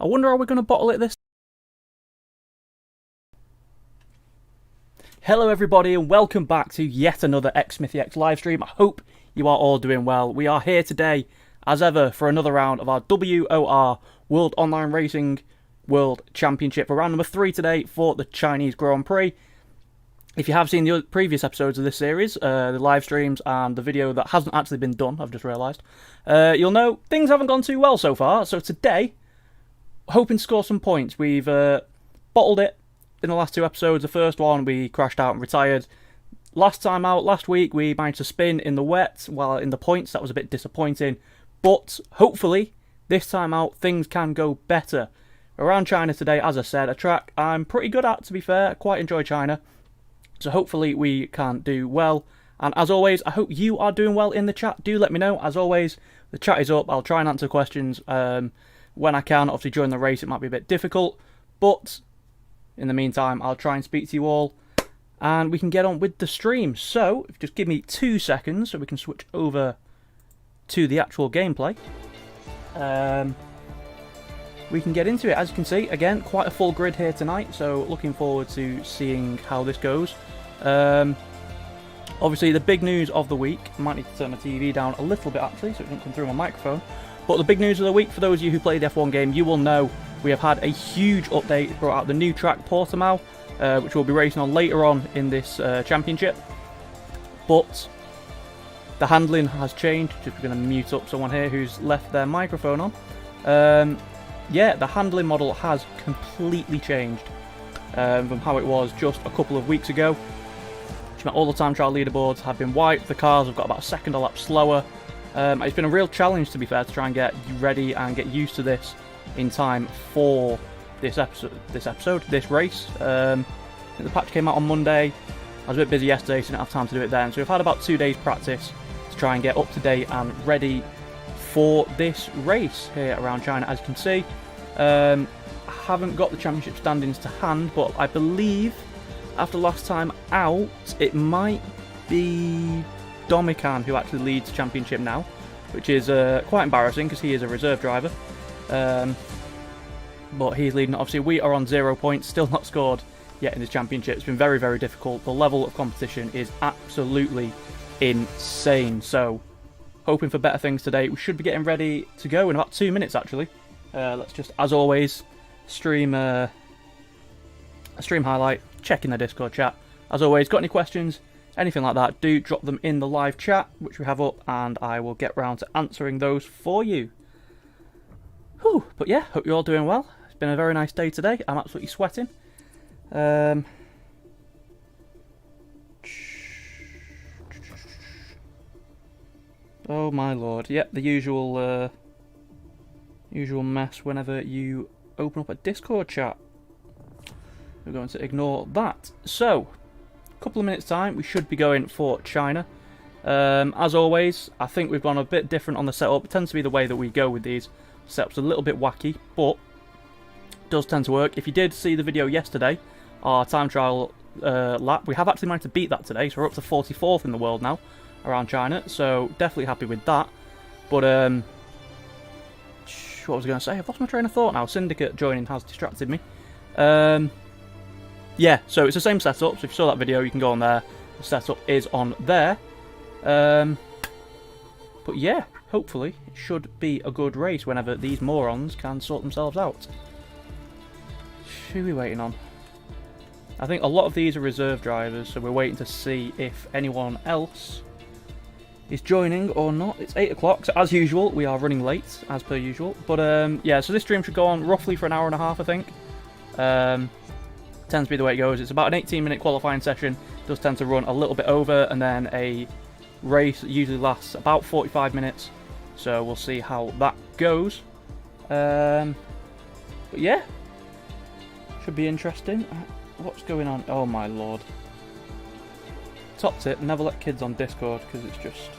I wonder how we're going to bottle it this. Hello everybody and welcome back to yet another xSmithyx live stream. I hope you are all doing well. We are here today, as ever, for another round of our WOR World Online Racing World Championship. For round number 3 today for the Chinese Grand Prix. If you have seen the previous episodes of this series, the live streams and the video that hasn't actually been done, I've just realised, you'll know things haven't gone too well so far. So today, hoping to score some points. We've bottled it in the last 2 episodes. The first one, we crashed out and retired. Last time out, last week, we managed to spin in the wet while in the points. That was a bit disappointing. But hopefully, this time out, things can go better. Around China today, as I said, a track I'm pretty good at, to be fair. I quite enjoy China. So hopefully we can do well. And as always, I hope you are doing well in the chat. Do let me know. As always, the chat is up. I'll try and answer questions when I can. Obviously, during the race, it might be a bit difficult. But in the meantime, I'll try and speak to you all. And we can get on with the stream. So, just give me 2 seconds so we can switch over to the actual gameplay. We can get into it. As you can see, again, quite a full grid here tonight. So, looking forward to seeing how this goes. Obviously, the big news of the week. I might need to turn my TV down a little bit, actually, so it doesn't come through my microphone. But the big news of the week, for those of you who played the F1 game, you will know we have had a huge update. Brought out the new track, Portimao, which we'll be racing on later on in this championship. But the handling has changed. Just going to mute up someone here who's left their microphone on. Yeah, the handling model has completely changed from how it was just a couple of weeks ago. Which meant all the time trial leaderboards have been wiped. The cars have got about a second a lap slower. It's been a real challenge, to be fair, to try and get ready and get used to this in time for this race. The patch came out on Monday. I was a bit busy yesterday, so didn't have time to do it then. So we've had about 2 days practice to try and get up to date and ready for this race here around China. As you can see, I haven't got the championship standings to hand, but I believe after last time out, it might be Domican who actually leads the championship now, which is quite embarrassing because he is a reserve driver. But he's leading. Obviously, we are on 0 points, still not scored yet in this championship. It's been very, very difficult. The level of competition is absolutely insane. So, hoping for better things today. We should be getting ready to go in about 2 minutes, actually. Let's just, as always, stream a stream highlight, check in the Discord chat. As always, got any questions, anything like that, do drop them in the live chat, which we have up, and I will get round to answering those for you. Whew, but yeah, hope you're all doing well. It's been a very nice day today. I'm absolutely sweating. Oh my lord. Yep, the usual mess whenever you open up a Discord chat. We're going to ignore that. So, a couple of minutes time, we should be going for China. As always, I think we've gone a bit different on the setup. It tends to be the way that we go with these setups, a little bit wacky, but does tend to work. If you did see the video yesterday, our time trial lap, we have actually managed to beat that today, so we're up to 44th in the world now around China, so definitely happy with that. But what was I going to say? I've lost my train of thought now. Syndicate joining has distracted me. Yeah, so it's the same setup, so if you saw that video, you can go on there. The setup is on there. But yeah, hopefully it should be a good race whenever these morons can sort themselves out. Who are we waiting on? I think a lot of these are reserve drivers, so we're waiting to see if anyone else is joining or not. It's 8 o'clock, so as usual, we are running late, as per usual. But yeah, so this stream should go on roughly for an hour and a half, I think. Tends to be the way it goes. It's about an 18-minute qualifying session. It does tend to run a little bit over, and then a race that usually lasts about 45 minutes. So we'll see how that goes. But yeah, should be interesting. What's going on? Oh my lord. Top tip, never let kids on Discord because it's just...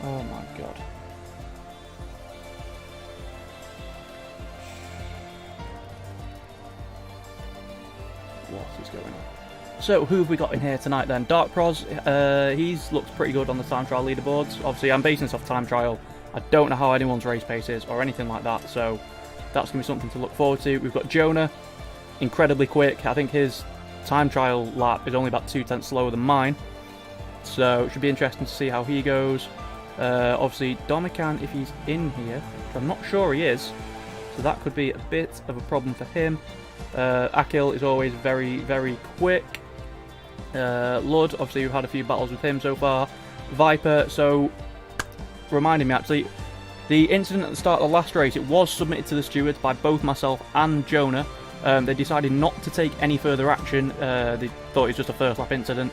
oh my god. What is going on? So, who have we got in here tonight then? Dark Pros, he's looks pretty good on the time trial leaderboards. Obviously, I'm basing this off time trial. I don't know how anyone's race pace is or anything like that, so that's going to be something to look forward to. We've got Jonah, incredibly quick. I think his time trial lap is only about 2/10 slower than mine, so it should be interesting to see how he goes. Obviously, Domican, if he's in here, which I'm not sure he is, so that could be a bit of a problem for him. Akil is always very, very quick. Lud, obviously we've had a few battles with him so far. Viper, so reminding me actually, the incident at the start of the last race, it was submitted to the stewards by both myself and Jonah. They decided not to take any further action. They thought it was just a first lap incident.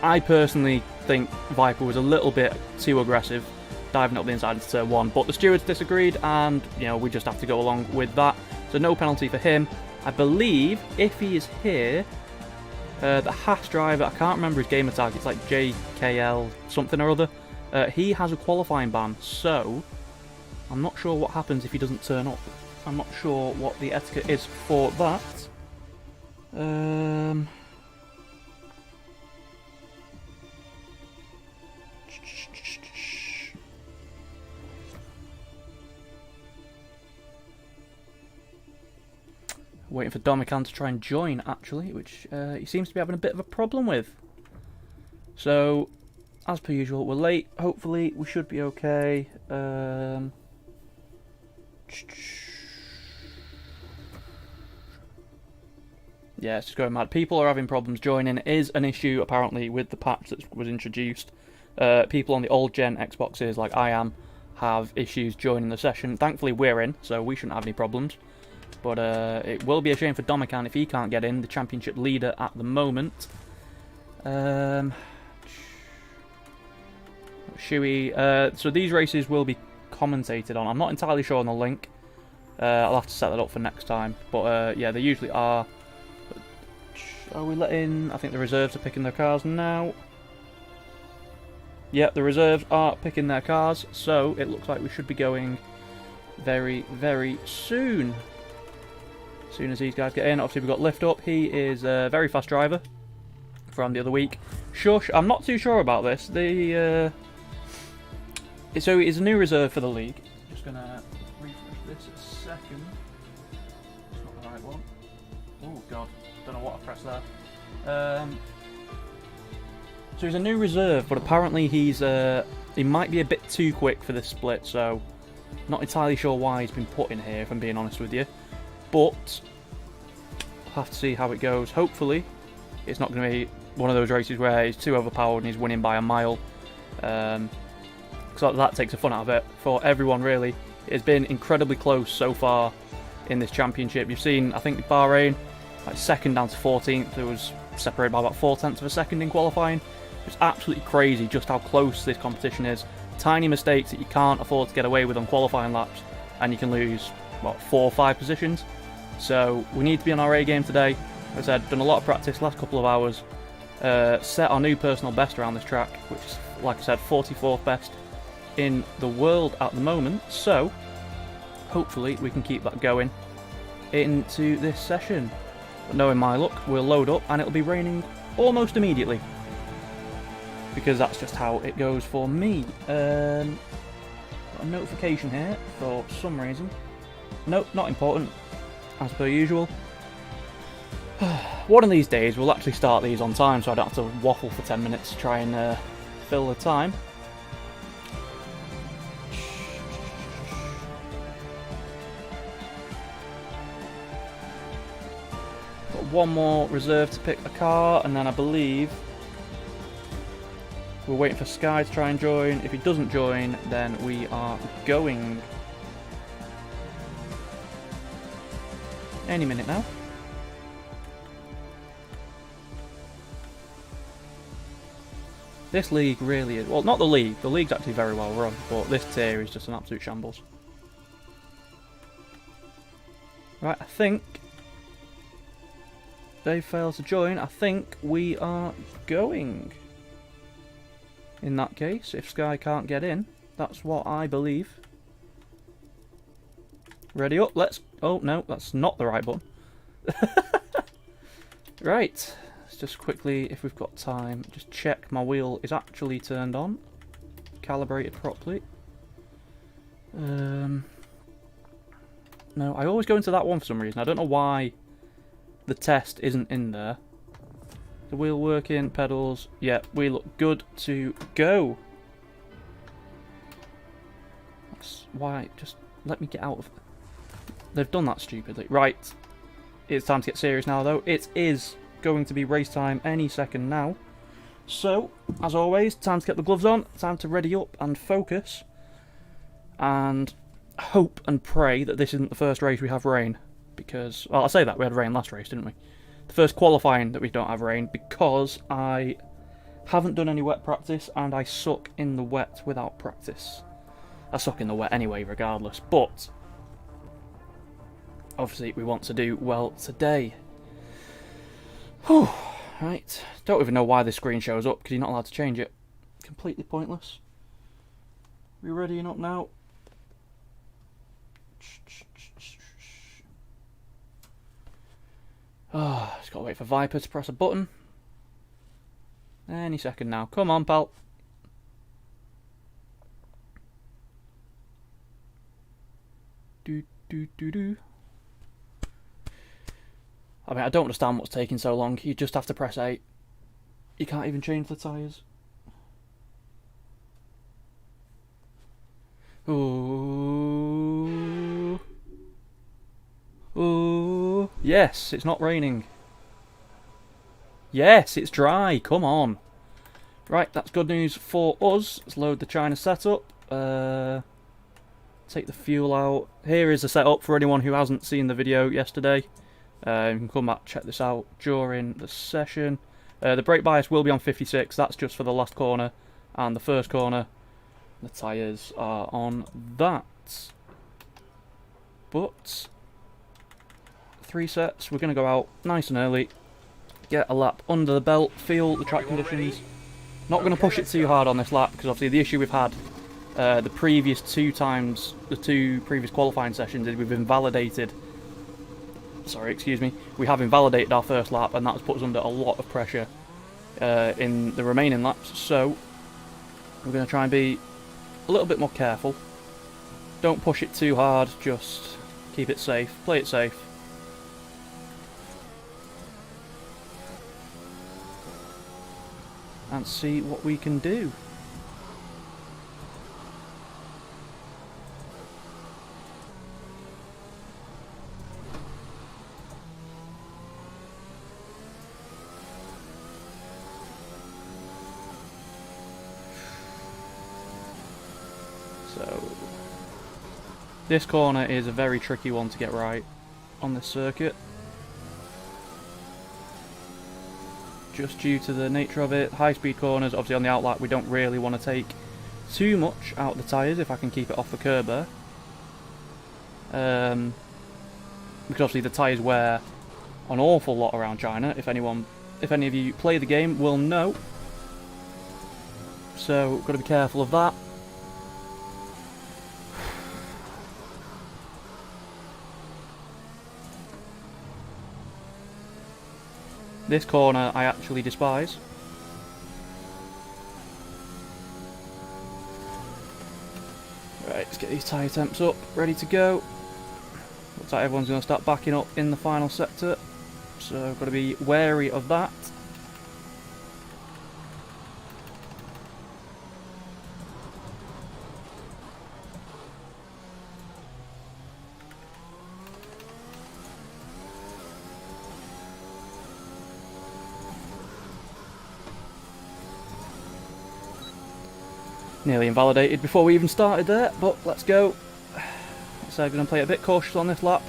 I personally think Viper was a little bit too aggressive, diving up the inside into turn 1, but the stewards disagreed, and we just have to go along with that. So no penalty for him. I believe if he is here, the Haas driver, I can't remember his gamer tag, it's like JKL something or other. He has a qualifying ban, so I'm not sure what happens if he doesn't turn up. I'm not sure what the etiquette is for that. Waiting for Domican to try and join, actually, which he seems to be having a bit of a problem with. So, as per usual, we're late. Hopefully, we should be okay. Yeah, it's just going mad. People are having problems joining. It is an issue, apparently, with the patch that was introduced. People on the old-gen Xboxes, like I am, have issues joining the session. Thankfully, we're in, so we shouldn't have any problems. But it will be a shame for Domican if he can't get in, the championship leader at the moment. So these races will be commentated on. I'm not entirely sure on the link. I'll have to set that up for next time. But yeah, they usually are. Are we letting... I think the reserves are picking their cars now. Yep, the reserves are picking their cars. So it looks like we should be going very, very soon. As soon as these guys get in. Obviously we've got Lift Up. He is a very fast driver from the other week. Shush, I'm not too sure about this. So he's a new reserve for the league. Just going to refresh this a second. It's not the right one. Oh god, don't know what I pressed there. So he's a new reserve, but apparently he might be a bit too quick for this split, so not entirely sure why he's been put in here, if I'm being honest with you. But we'll have to see how it goes. Hopefully it's not going to be one of those races where he's too overpowered and he's winning by a mile. Because that takes the fun out of it for everyone, really. It's been incredibly close so far in this championship. You've seen, I think, Bahrain, like second down to 14th. It was separated by about 4/10 of a second in qualifying. It's absolutely crazy just how close this competition is. Tiny mistakes that you can't afford to get away with on qualifying laps, and you can lose, what, 4 or 5 positions. So we need to be on our A game today. As I said, done a lot of practice last couple of hours. Set our new personal best around this track, which is, like I said, 44th best in the world at the moment. So hopefully we can keep that going into this session. But knowing my luck, we'll load up and it'll be raining almost immediately, because that's just how it goes for me. Got a notification here for some reason. Nope, not important, as per usual. One of these days we'll actually start these on time, so I don't have to waffle for 10 minutes to try and fill the time. Got one more reserve to pick a car, and then I believe we're waiting for Sky to try and join. If he doesn't join, then we are going. Any minute now. This league really is... Well, not the league. The league's actually very well run, but this tier is just an absolute shambles. Right, I think they failed to join. I think we are going. In that case, if Sky can't get in, that's what I believe. Ready up, let's... Oh, no, that's not the right button. Right, let's just quickly, if we've got time, just check my wheel is actually turned on. Calibrated properly. No, I always go into that one for some reason. I don't know why the test isn't in there. The wheel working, pedals. Yeah, we look good to go. That's why. Just let me get out of it. They've done that stupidly. Right. It's time to get serious now, though. It is going to be race time any second now. So, as always, time to get the gloves on. Time to ready up and focus. And hope and pray that this isn't the first race we have rain. Because, well, I say that, we had rain last race, didn't we? The first qualifying that we don't have rain, because I haven't done any wet practice and I suck in the wet without practice. I suck in the wet anyway, regardless. But obviously, we want to do well today. Whew. Right. Don't even know why this screen shows up, because you're not allowed to change it. Completely pointless. We readying up now? Oh, just got to wait for Viper to press a button. Any second now. Come on, pal. Do, do, do, do. I mean, I don't understand what's taking so long. You just have to press 8. You can't even change the tyres. Ooh. Ooh. Yes, it's not raining. Yes, it's dry. Come on. Right, that's good news for us. Let's load the China setup. Take the fuel out. Here is the setup for anyone who hasn't seen the video yesterday. You can come back, check this out during the session. The brake bias will be on 56. That's just for the last corner and the first corner. The tyres are on that. But 3 sets. We're going to go out nice and early. Get a lap under the belt. Feel the track conditions. Not going to push it too hard on this lap because obviously the issue we've had the previous 2 times, the 2 previous qualifying sessions, is we've invalidated. Sorry, excuse me. We have invalidated our first lap, and that's put us under a lot of pressure in the remaining laps. So we're going to try and be a little bit more careful. Don't push it too hard. Just keep it safe. Play it safe. And see what we can do. So this corner is a very tricky one to get right on this circuit. Just due to the nature of it. High speed corners, obviously on the outlap we don't really want to take too much out of the tyres if I can keep it off the curb there. Because obviously the tyres wear an awful lot around China. If any of you play the game will know. So got to be careful of that. This corner I actually despise. Right, let's get these tyre temps up, ready to go. Looks like everyone's going to start backing up in the final sector, so got to be wary of that. Nearly invalidated before we even started there, but let's go. So I'm going to play it a bit cautious on this lap.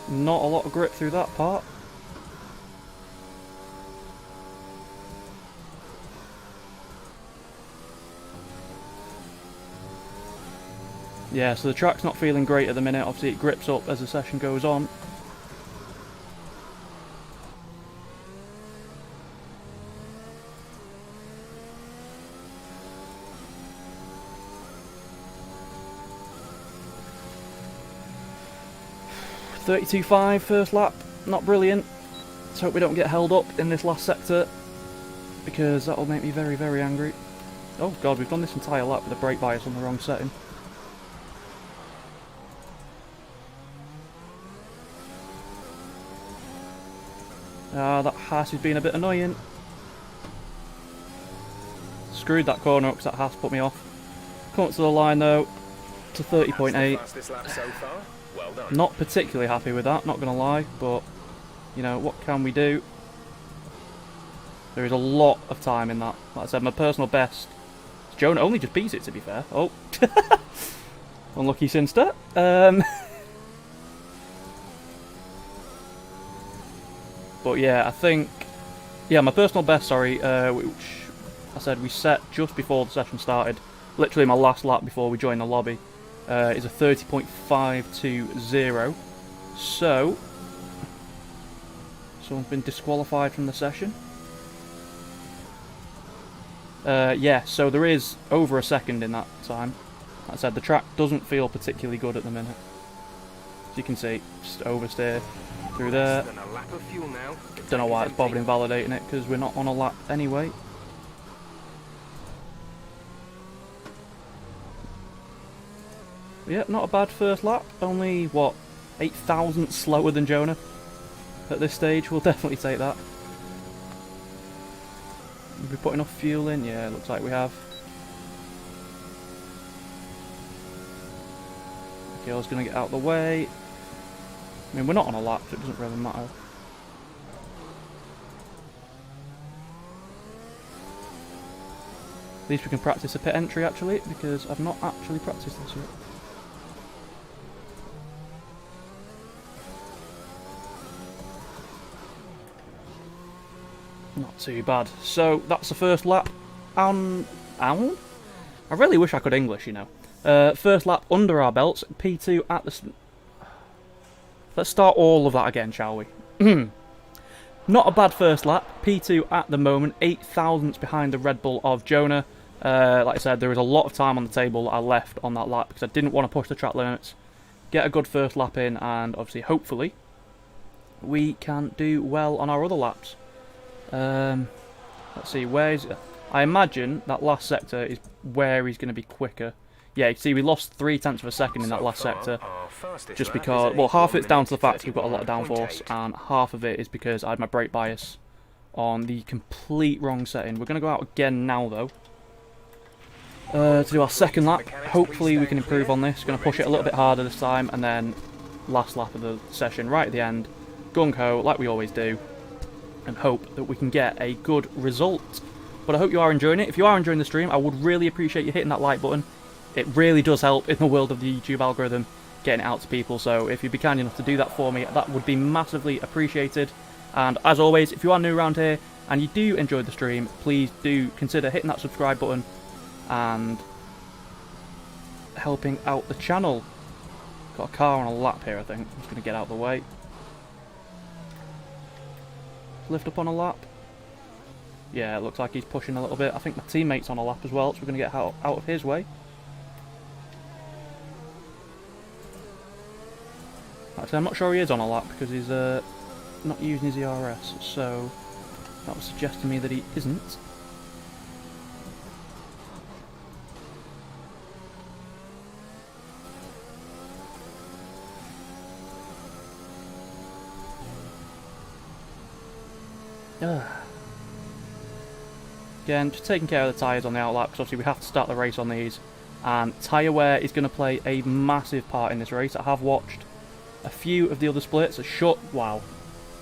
Not a lot of grip through that part. Yeah, so the track's not feeling great at the minute. Obviously it grips up as the session goes on. .32.5 first lap, not brilliant. Let's hope we don't get held up in this last sector, because that'll make me very, very angry. Oh god, we've done this entire lap with the brake bias on the wrong setting. Ah, that Haas is being a bit annoying. Screwed that corner up because that Haas put me off. Come up to the line though, to 30.8. Not particularly happy with that, not going to lie, but, you know, what can we do? There is a lot of time in that. Like I said, my personal best. Jonah only just beats it, to be fair. Oh. Unlucky Sinster. But yeah, I think... Yeah, my personal best, sorry, which I said we set just before the session started. Literally my last lap before we joined the lobby. Is a 30.520. So, someone's been disqualified from the session. Yeah, so there is over a second in that time. Like I said, the track doesn't feel particularly good at the minute. As you can see, just oversteer through there. Don't know why it's bothered invalidating it, because we're not on a lap anyway. Yeah, not a bad first lap. Only, what, 8,000 slower than Jonah at this stage. We'll definitely take that. Have we put enough fuel in? Yeah, looks like we have. Okay, I was going to get out of the way. I mean, we're not on a lap, so it doesn't really matter. At least we can practice a pit entry, actually, because I've not actually practiced this yet. Not too bad. So, that's the first lap. I really wish I could English, you know. First lap under our belts. P2 at the... Let's start all of that again, shall we? Not a bad first lap. P2 at the moment. 8 thousandths behind the Red Bull of Jonah. Like I said, there was a lot of time on the table that I left on that lap because I didn't want to push the track limits. Get a good first lap in, and obviously, hopefully, we can do well on our other laps. Let's see, where is it? I imagine that last sector is where he's going to be quicker. Yeah, you see, we lost 0.3 of a second in that last sector. Just because, well, half of it's down to the fact we've got a lot of downforce, and half of it is because I had my brake bias on the complete wrong setting. We're going to go out again now, though, to do our second lap. Hopefully we can improve on this. Going to push it a little bit harder this time, and then last lap of the session right at the end. Gung-ho, like we always do, and hope that we can get a good result. But I hope you are enjoying it. If you are enjoying the stream, I would really appreciate you hitting that like button. It really does help in the world of the YouTube algorithm, getting it out to people. So if you'd be kind enough to do that for me, that would be massively appreciated. And as always, if you are new around here and you do enjoy the stream, please do consider hitting that subscribe button and helping out the channel. Got a car on a lap here, I think. I'm just going to get out of the way. Lift up on a lap. Yeah, it looks like he's pushing a little bit. I think my teammate's on a lap as well, so we're going to get out of his way. Actually, I'm not sure he is on a lap because he's not using his ERS, so that would suggest to me that he isn't. Again, just taking care of the tyres on the outlap, because obviously we have to start the race on these. And tyre wear is going to play a massive part in this race. I have watched a few of the other splits. Wow.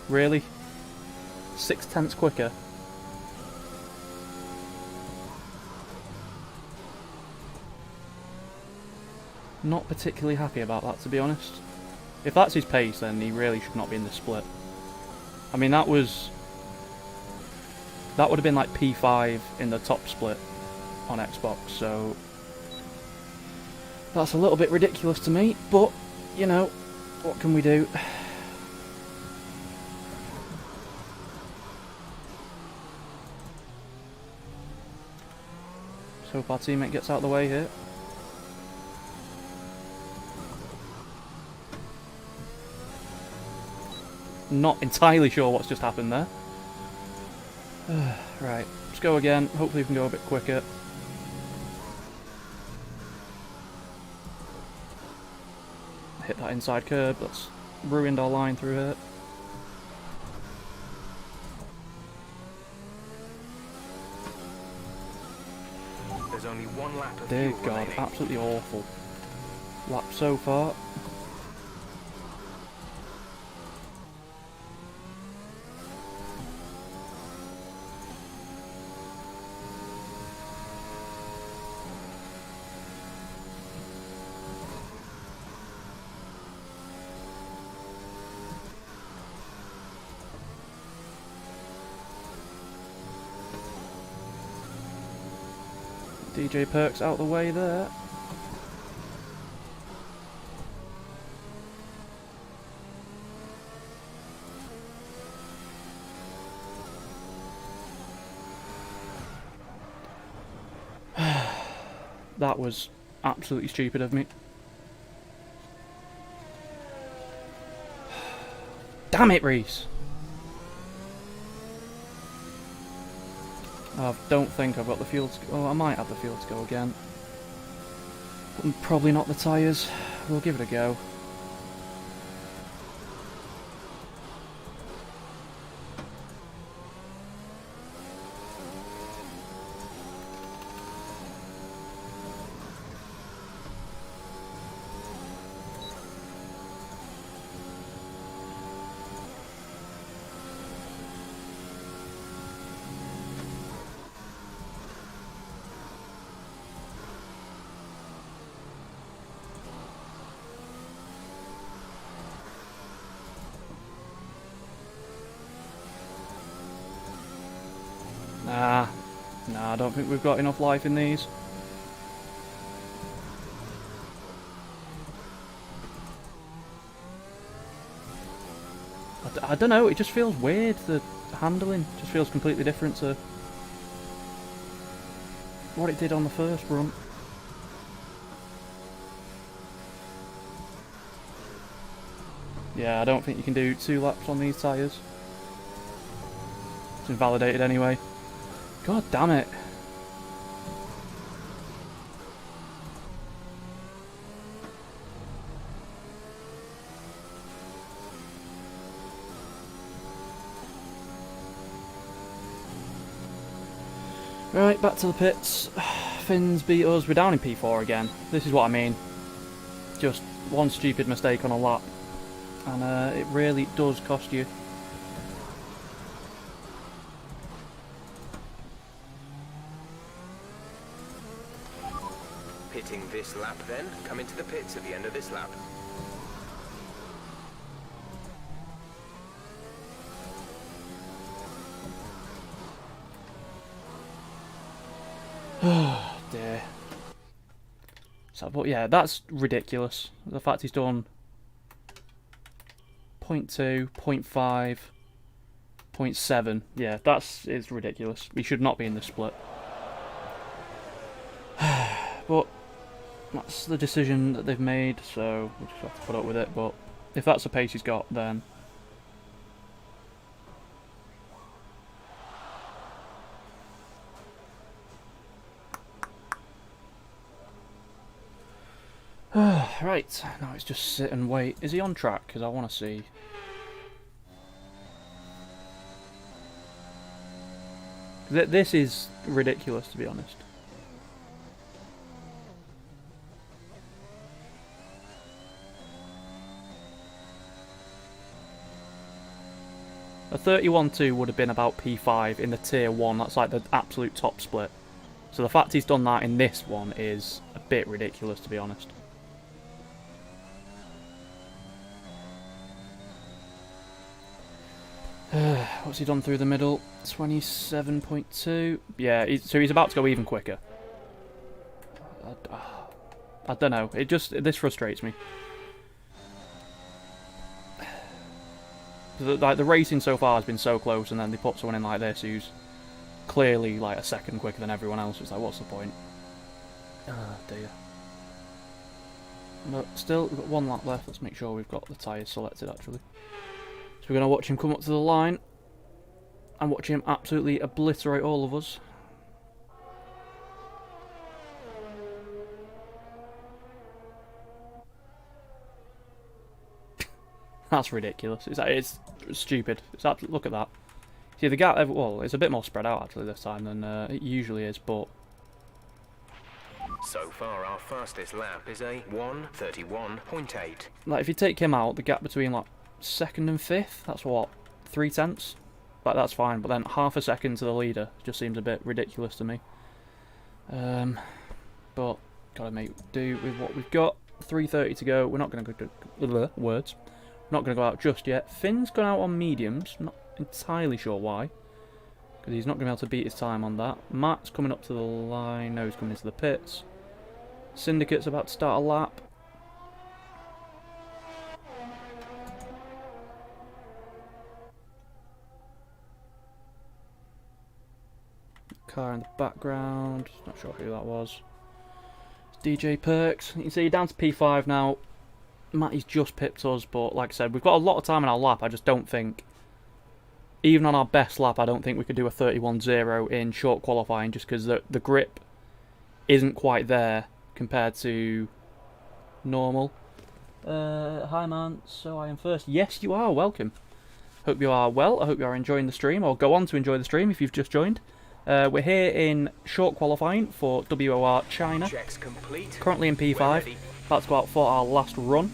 Really? 0.6 quicker. Not particularly happy about that, to be honest. If that's his pace, then he really should not be in this split. I mean, that would have been like P5 in the top split on Xbox, so That's a little bit ridiculous to me, but, you know, what can we do? So hope our teammate gets out of the way here. Not entirely sure what's just happened there. Right, let's go again. Hopefully we can go a bit quicker. Hit that inside curb, that's ruined our line through here. There's only one lap of Dear fuel God, remaining. absolutely awful lap so far. DJ Perks out the way there. That was absolutely stupid of me. Damn it, Reese! I don't think I've got the fuel to go. Oh, I might have the fuel to go again. But probably not the tyres. We'll give it a go. Nah, I don't think we've got enough life in these. I don't know, it just feels weird, the handling just feels completely different to what it did on the first run. Yeah, I don't think you can do 2 laps on these tyres. It's invalidated anyway. God damn it. Right, back to the pits. Finns beat us. We're down in P4 again. This is what I mean. Just one stupid mistake on a lap. And it really does cost you. Pitting this lap then. Come into the pits at the end of this lap. Oh dear. So, but yeah, that's ridiculous. The fact he's done 0.2, 0.5, 0.7. Yeah, it's ridiculous. We should not be in this split. But that's the decision that they've made, so we'll just have to put up with it. But if that's the pace he's got, then right, now it's just sit and wait. Is he on track? Because I want to see. This is ridiculous, to be honest. A 31-2 would have been about P5 in the tier 1. That's like the absolute top split. So the fact he's done that in this one is a bit ridiculous, to be honest. What's he done through the middle? 27.2. Yeah, so he's about to go even quicker. I don't know. This frustrates me. Like, the racing so far has been so close, and then they put someone in like this who's clearly like a second quicker than everyone else. It's like, what's the point? Oh dear. But still, we've got 1 lap left. Let's make sure we've got the tyres selected actually. So we're going to watch him come up to the line and watch him absolutely obliterate all of us. That's ridiculous. It's stupid. Look at that. See, the gap, well, it's a bit more spread out actually this time than it usually is, but... So far, our fastest lap is a 1:31.8. Like, if you take him out, the gap between, like, 2nd and 5th, that's what, 0.3? Like, that's fine, but then half a second to the leader just seems a bit ridiculous to me. But, gotta make do with what we've got. 3:30 to go. We're not going to go to... words. Not going to go out just yet. Finn's gone out on mediums. Not entirely sure why, because he's not going to be able to beat his time on that. Matt's coming up to the line. No, he's coming into the pits. Syndicate's about to start a lap. Car in the background. Not sure who that was. It's DJ Perks. You can see you're down to P5 now. Matty's just pipped us, but like I said, we've got a lot of time in our lap. I just don't think, even on our best lap, I don't think we could do a 31.0 in short qualifying, just because the grip isn't quite there compared to normal. Hi man, so I am first. Yes, you are. Welcome. Hope you are well. I hope you are enjoying the stream, or go on to enjoy the stream if you've just joined. We're here in short qualifying for WOR China. Checks complete. Currently in P5. About to go out for our last run.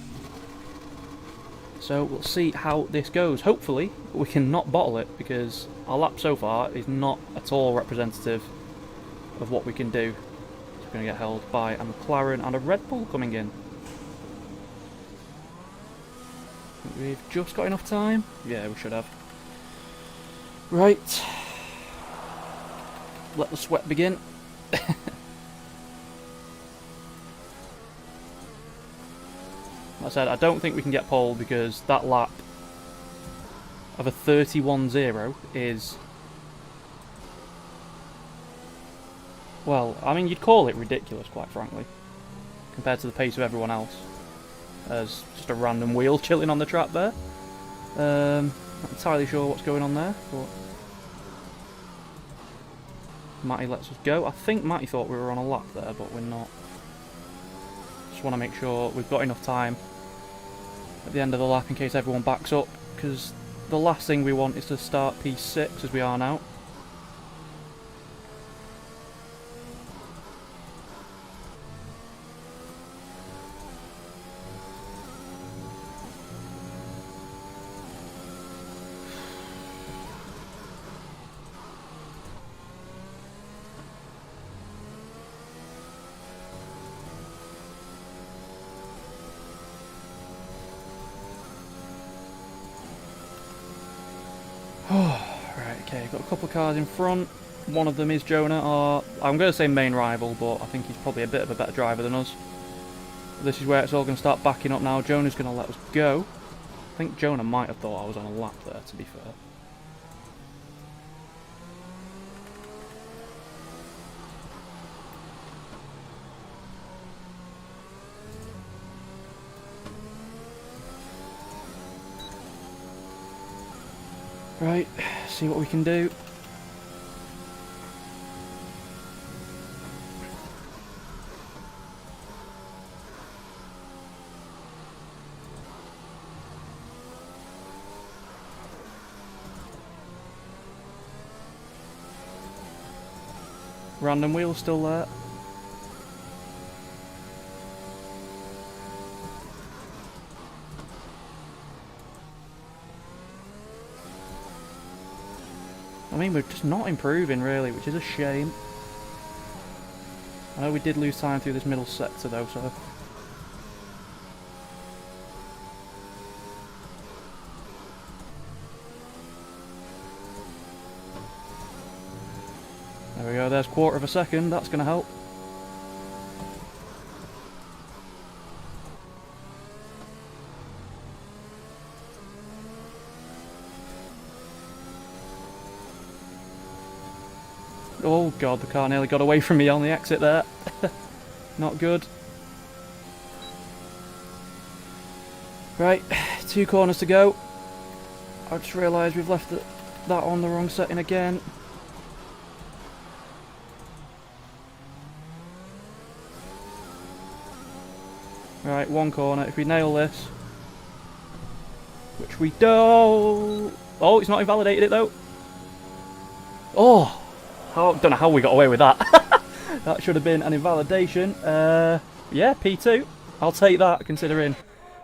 So we'll see how this goes. Hopefully we can not bottle it, because our lap so far is not at all representative of what we can do. So we're going to get held by a McLaren and a Red Bull coming in. We've just got enough time. Yeah, we should have. Right. Let the sweat begin. Like I said, I don't think we can get pole, because that lap of a 31.0 is... well, I mean, you'd call it ridiculous, quite frankly, compared to the pace of everyone else. There's just a random wheel chilling on the track there. Not entirely sure what's going on there, but... Matty lets us go. I think Matty thought we were on a lap there, but we're not. Just want to make sure we've got enough time at the end of the lap in case everyone backs up, because the last thing we want is to start P6 as we are now. Right, okay, got a couple of cars in front. One of them is Jonah, our, I'm going to say main rival, but I think he's probably a bit of a better driver than us. This is where it's all going to start backing up now. Jonah's going to let us go. I think Jonah might have thought I was on a lap there, to be fair. Right, see what we can do. Random wheel still there. I mean, we're just not improving really, which is a shame. I know we did lose time through this middle sector though, so... There we go, there's 1/4 of a second, that's going to help. Oh god, the car nearly got away from me on the exit there. Not good. Right, 2 corners to go. I just realised we've left that on the wrong setting again. Right, 1 corner. If we nail this, which we don't. Oh, it's not invalidated it though. Oh, I don't know how we got away with that. That should have been an invalidation. Yeah, P2. I'll take that, considering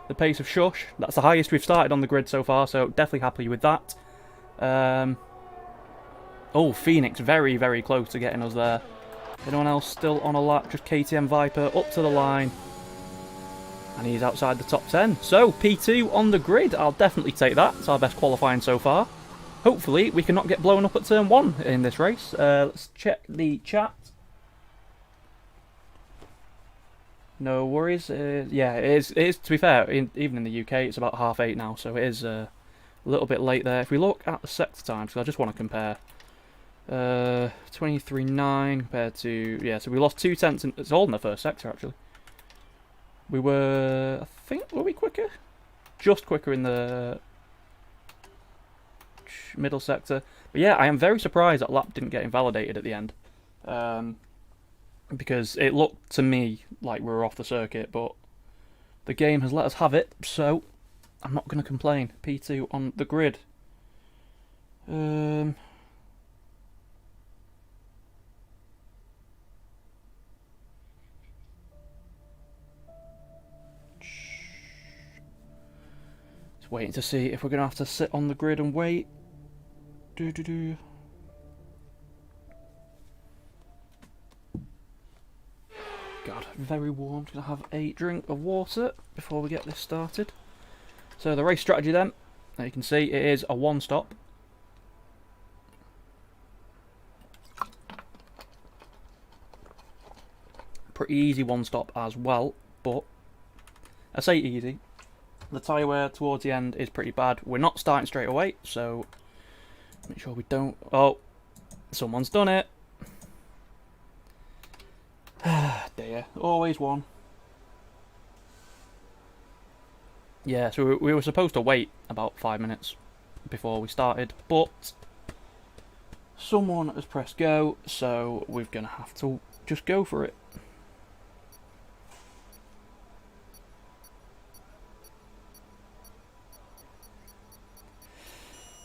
the pace of Shush. That's the highest we've started on the grid so far, so definitely happy with that. Oh, Phoenix, very, very close to getting us there. Anyone else still on a lap? Just KTM Viper up to the line. And he's outside the top 10. So, P2 on the grid. I'll definitely take that. It's our best qualifying so far. Hopefully, we cannot get blown up at turn 1 in this race. Let's check the chat. No worries. Yeah, it is. To be fair, even in the UK, it's about 8:30 now, so it is a little bit late there. If we look at the sector times, because I just want to compare. 23.9 compared to... Yeah, so we lost 2 tenths. It's all in the first sector, actually. We were... I think, were we quicker? Just quicker in the middle sector. But yeah, I am very surprised that lap didn't get invalidated at the end. Because it looked to me like we were off the circuit, but the game has let us have it, so I'm not going to complain. P2 on the grid. Just waiting to see if we're going to have to sit on the grid and wait. God, very warm. Just going to have a drink of water before we get this started. So the race strategy then, as you can see, it is a 1-stop. Pretty easy 1-stop as well, but I say easy. The tyre wear towards the end is pretty bad. We're not starting straight away, so make sure we don't... Oh, someone's done it. Dear, always one. Yeah, so we were supposed to wait about 5 minutes before we started, but someone has pressed go, so we're going to have to just go for it.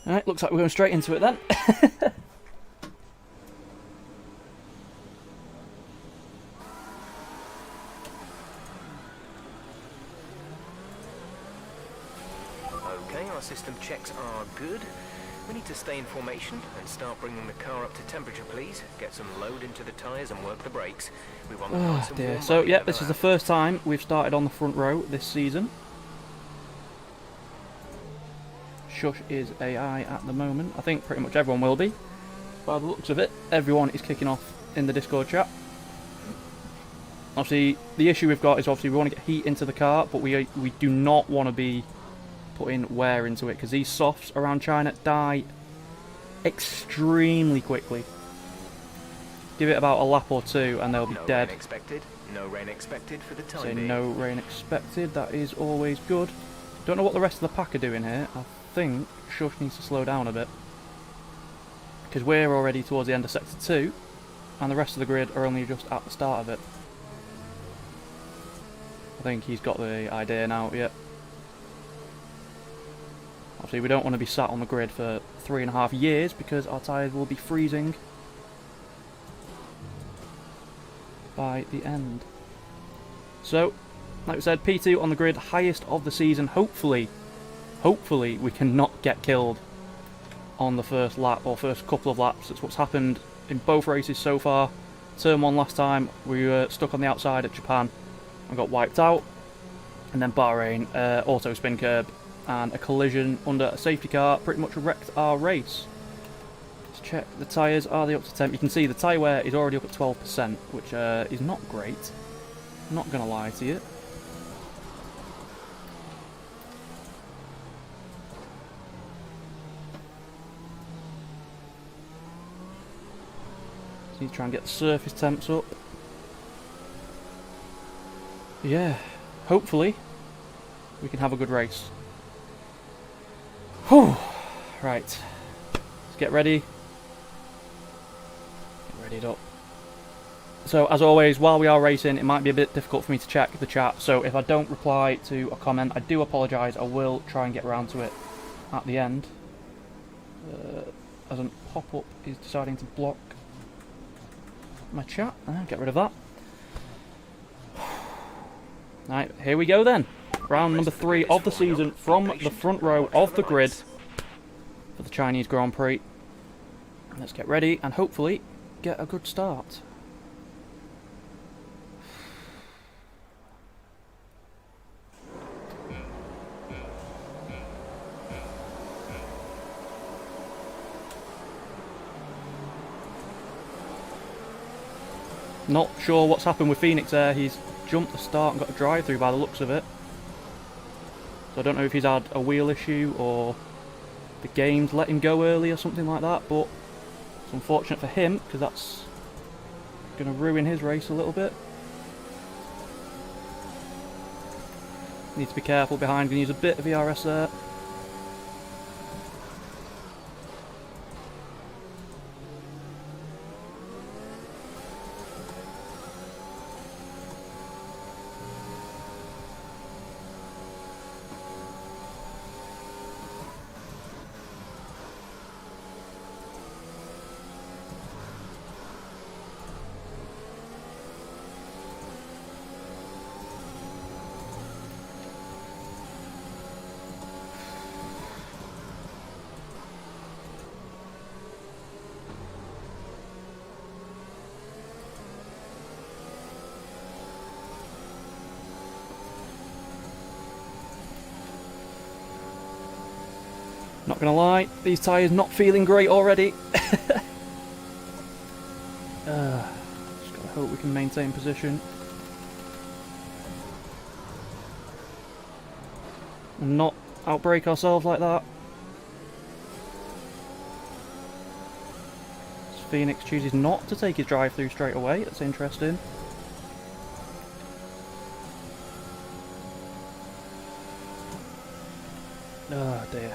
Alright, looks like we're going straight into it then. Okay, our system checks are good. We need to stay in formation and start bringing the car up to temperature, please. Get some load into the tyres and work the brakes. We want Oh dear. So yeah, this is the first time we've started on the front row this season. Shush is AI at the moment. I think pretty much everyone will be. By the looks of it, everyone is kicking off in the Discord chat. Obviously, the issue we've got is obviously we want to get heat into the car, but we do not want to be putting wear into it, because these softs around China die extremely quickly. Give it about a lap or 2 and they'll be dead. Rain expected. No rain expected for the time Say being. no rain expected, that is always good. Don't know what the rest of the pack are doing here. I think Shush needs to slow down a bit, because we're already towards the end of sector 2 and the rest of the grid are only just at the start of it. I think he's got the idea now, yeah. Obviously we don't want to be sat on the grid for 3.5 years, because our tyres will be freezing by the end. So, like we said, P2 on the grid, highest of the season. Hopefully we cannot get killed on the first lap or first couple of laps. That's what's happened in both races so far. Turn 1 last time, we were stuck on the outside at Japan and got wiped out. And then Bahrain, auto spin curb and a collision under a safety car pretty much wrecked our race. Let's check the tyres. Are they up to temp? You can see the tyre wear is already up at 12%, which is not great. I'm not going to lie to you. Just need to try and get the surface temps up. Yeah, hopefully we can have a good race. Whew. Right, let's get ready. Get readied up. So as always, while we are racing, it might be a bit difficult for me to check the chat, so if I don't reply to a comment, I do apologise. I will try and get around to it at the end. As a pop-up is deciding to block my chat. Get rid of that. Right, here we go then. Round number 3 of the season from the front row of the grid for the Chinese Grand Prix. Let's get ready and hopefully get a good start. Not sure what's happened with Phoenix there. He's jumped the start and got a drive through by the looks of it. So I don't know if he's had a wheel issue or the game's let him go early or something like that, but it's unfortunate for him because that's going to ruin his race a little bit. Needs to be careful behind, going to use a bit of ERS there. Not gonna lie, these tyres not feeling great already. Just gotta hope we can maintain position. And not outbrake ourselves like that. Phoenix chooses not to take his drive through straight away, that's interesting. Oh dear.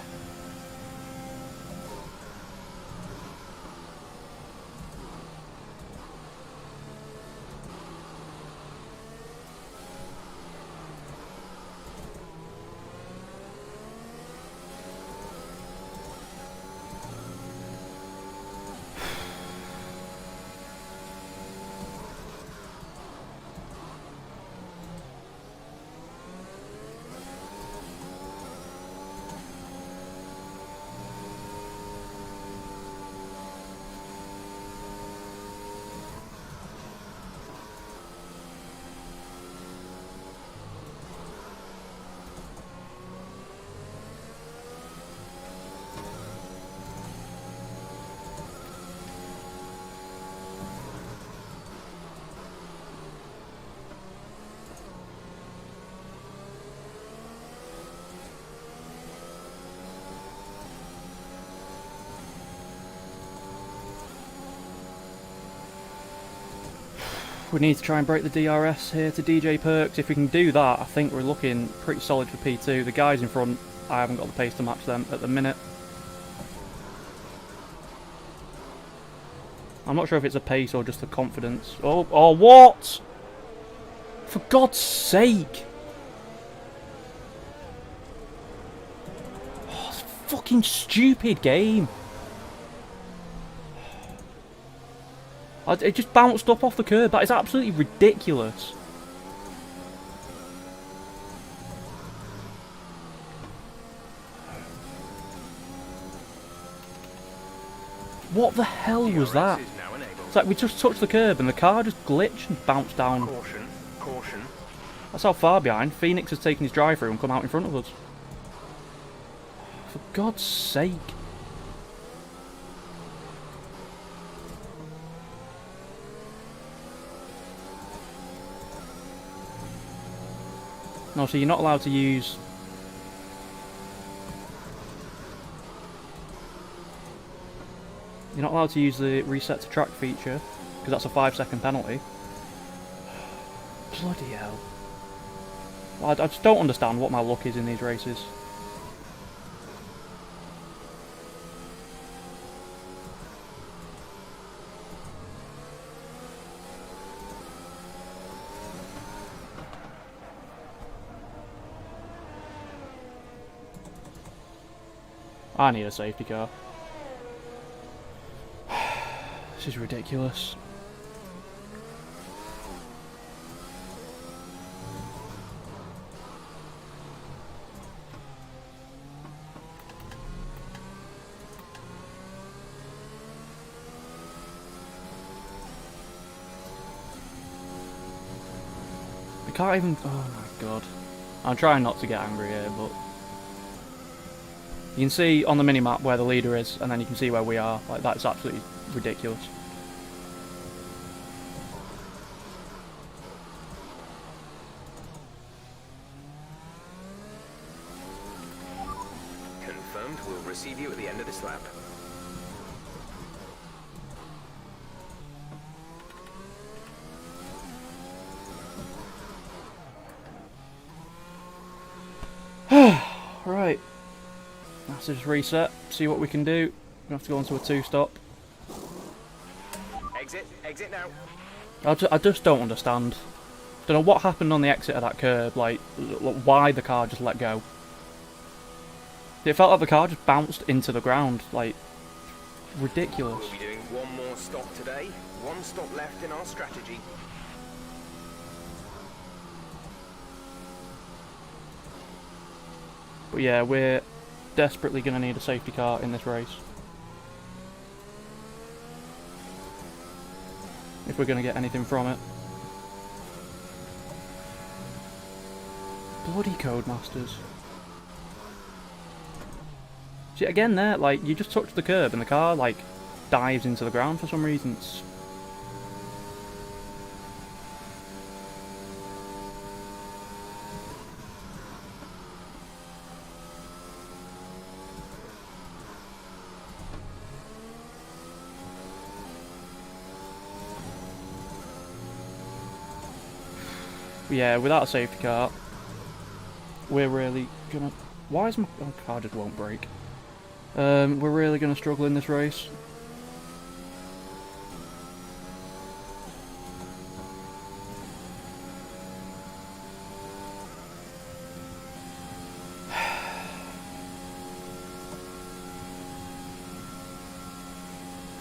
We need to try and break the DRS here to DJ Perks. If we can do that, I think we're looking pretty solid for P2. The guys in front, I haven't got the pace to match them at the minute. I'm not sure if it's a pace or just a confidence. Oh, what? For God's sake! Oh, it's a fucking stupid game. It just bounced up off the curb. That is absolutely ridiculous. What the hell was that? It's like we just touched the curb and the car just glitched and bounced down. Caution, caution. That's how far behind. Phoenix has taken his drive through and come out in front of us. For God's sake. No, so you're not allowed to use... You're not allowed to use the reset to track feature, because that's a 5-second penalty. Bloody hell. Well, I just don't understand what my luck is in these races. I need a safety car. This is ridiculous. I can't even... Oh my god. I'm trying not to get angry here, but... You can see on the minimap where the leader is, and then you can see where we are. Like, that's absolutely ridiculous. Confirmed. We'll receive you at the end of this lap. Right. Let's just reset, see what we can do. We have to go onto a 2-stop. Exit now. I just don't understand. Don't know what happened on the exit of that curb, like, why the car just let go. It felt like the car just bounced into the ground, like, ridiculous. We'll be doing one more stop today. One stop left in our strategy. But yeah, we're desperately going to need a safety car in this race. If we're going to get anything from it. Bloody Codemasters. See, again there, like, you just touch the curb and the car, like, dives into the ground for some reason. It's... Yeah, without a safety car, we're really gonna... Why is my car just won't brake? We're really gonna struggle in this race.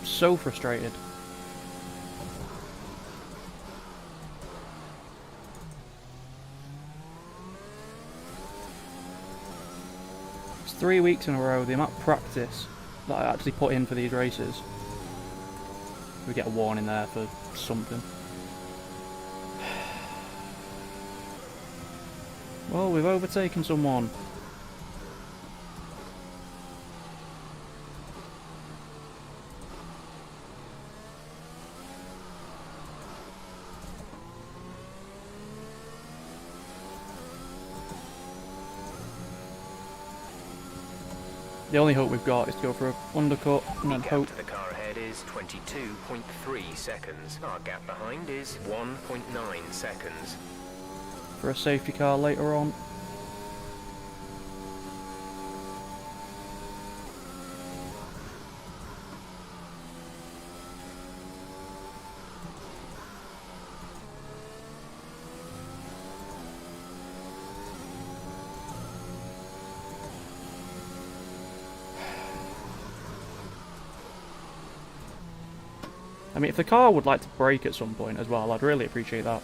So frustrated. It's 3 weeks in a row, the amount of practice that I actually put in for these races. We get a warning there for something. Well, we've overtaken someone. The only hope we've got is to go for an undercut and then hope. The car ahead is 22.3 seconds. Our gap behind is 1.9 seconds. For a safety car later on. I mean, if the car would like to brake at some point as well, I'd really appreciate that.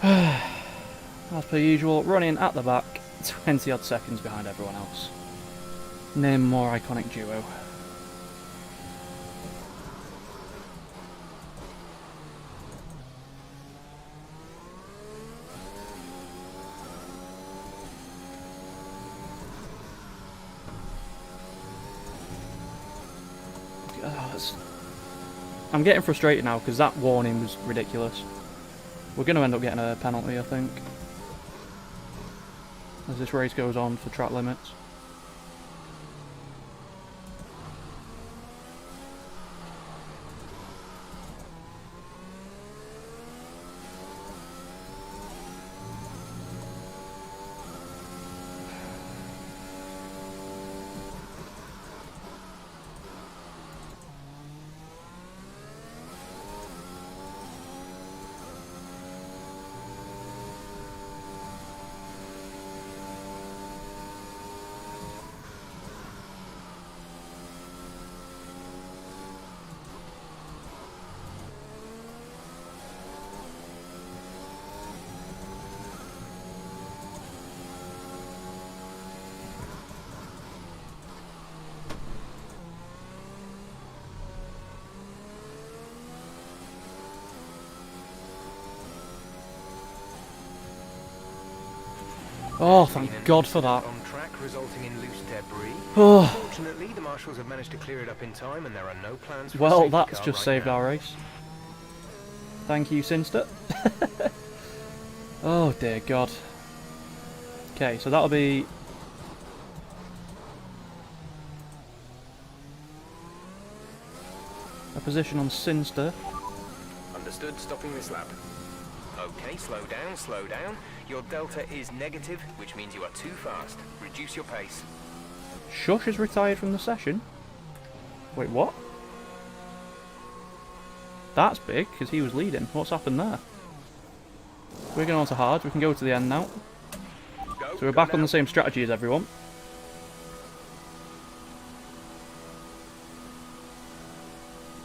As per usual, running at the back, 20 odd seconds behind everyone else. Name more iconic duo. I'm getting frustrated now because that warning was ridiculous. We're going to end up getting a penalty, I think. as this race goes on for track limits. Oh, thank God for that. On track, resulting in loose debris. Oh, Fortunately, the marshals have managed to clear it up in time, and there are no plans for a well, safety that's car just right saved now. our race. Thank you, Sinster. Oh, dear God. Okay, so that'll be... a position on Sinster. Understood, stopping this lap. Okay, slow down, slow down. Your delta is negative, which means you are too fast. Reduce your pace. Shush is retired from the session. Wait, what? That's big, because he was leading. What's happened there? We're going on to hards. We can go to the end now. Go, So we're back on the same strategy as everyone.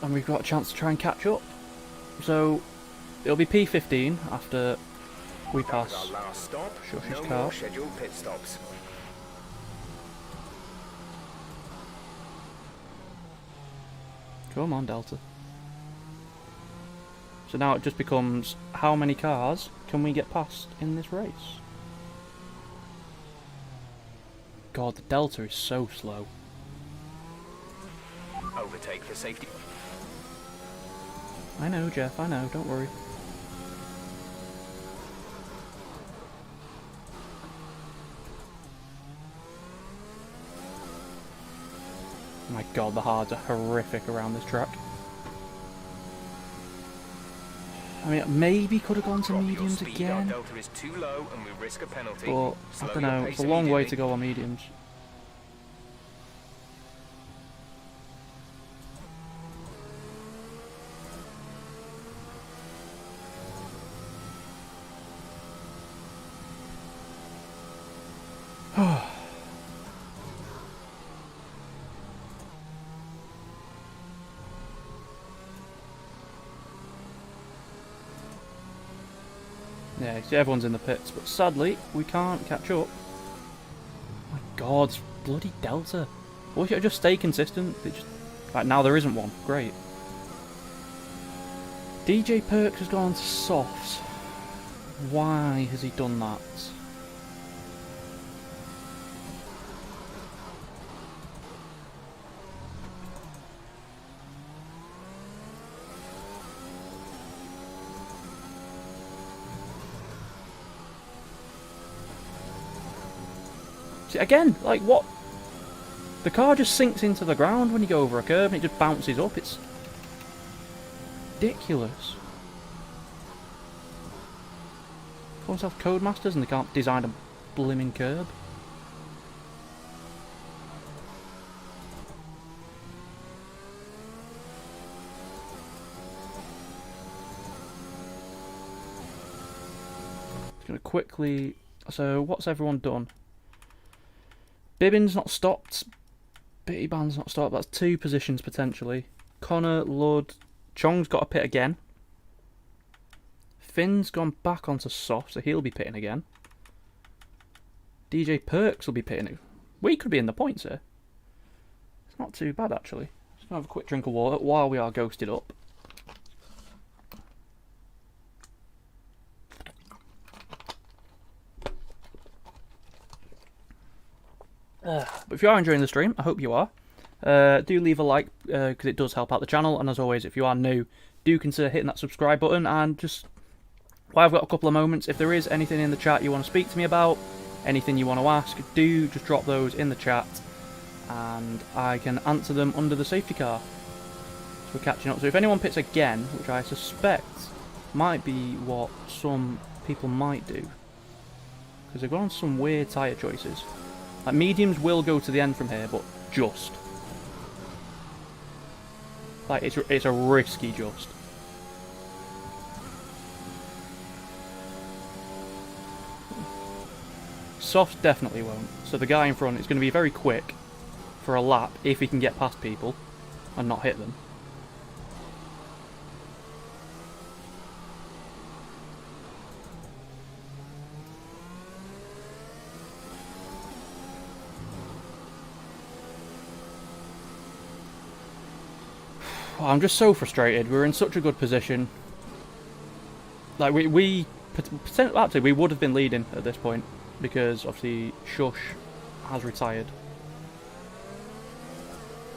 And we've got a chance to try and catch up. So it'll be P15 after we pass Our last stop. Shush's No car. more scheduled pit stops. Come on, Delta. So now it just becomes how many cars can we get past in this race? God, the Delta is so slow. Overtake for safety. I know, Jeff, I know, don't worry. Oh my God, the hards are horrific around this track. I mean, maybe could have gone to Drop your mediums speed. Our again, delta is too low, and we risk a penalty. but Slow I don't your know, pace it's a long way immediately. to go on mediums. Yeah, see, everyone's in the pits, but sadly, we can't catch up. My God, it's bloody Delta. Why should I just stay consistent? It just... Right, now there isn't one. Great. DJ Perks has gone to softs. Why has he done that? See, again, like what? The car just sinks into the ground when you go over a curb and it just bounces up. It's ridiculous. Call themselves Codemasters and they can't design a blimmin' curb. Just gonna quickly... So, what's everyone done? Bibbin's not stopped. Bitty Band's not stopped. That's 2 positions potentially. Connor, Ludd, Chong's got a pit again. Finn's gone back onto soft, so he'll be pitting again. DJ Perks will be pitting. We could be in the points here. It's not too bad actually. Just gonna have a quick drink of water while we are ghosted up. But if you are enjoying the stream, I hope you are. Do leave a like, because it does help out the channel. And as always, if you are new, do consider hitting that subscribe button. And just, while I've got a couple of moments, if there is anything in the chat you want to speak to me about, anything you want to ask, do just drop those in the chat, and I can answer them under the safety car. So we're catching up. So if anyone pits again, which I suspect might be what some people might do, because they've gone on some weird tyre choices. Like, mediums will go to the end from here, but just. Like, it's a risky just. Softs definitely won't. So the guy in front is going to be very quick for a lap if he can get past people and not hit them. I'm just so frustrated. We're in such a good position. Like, actually we would have been leading at this point, because obviously Shush has retired.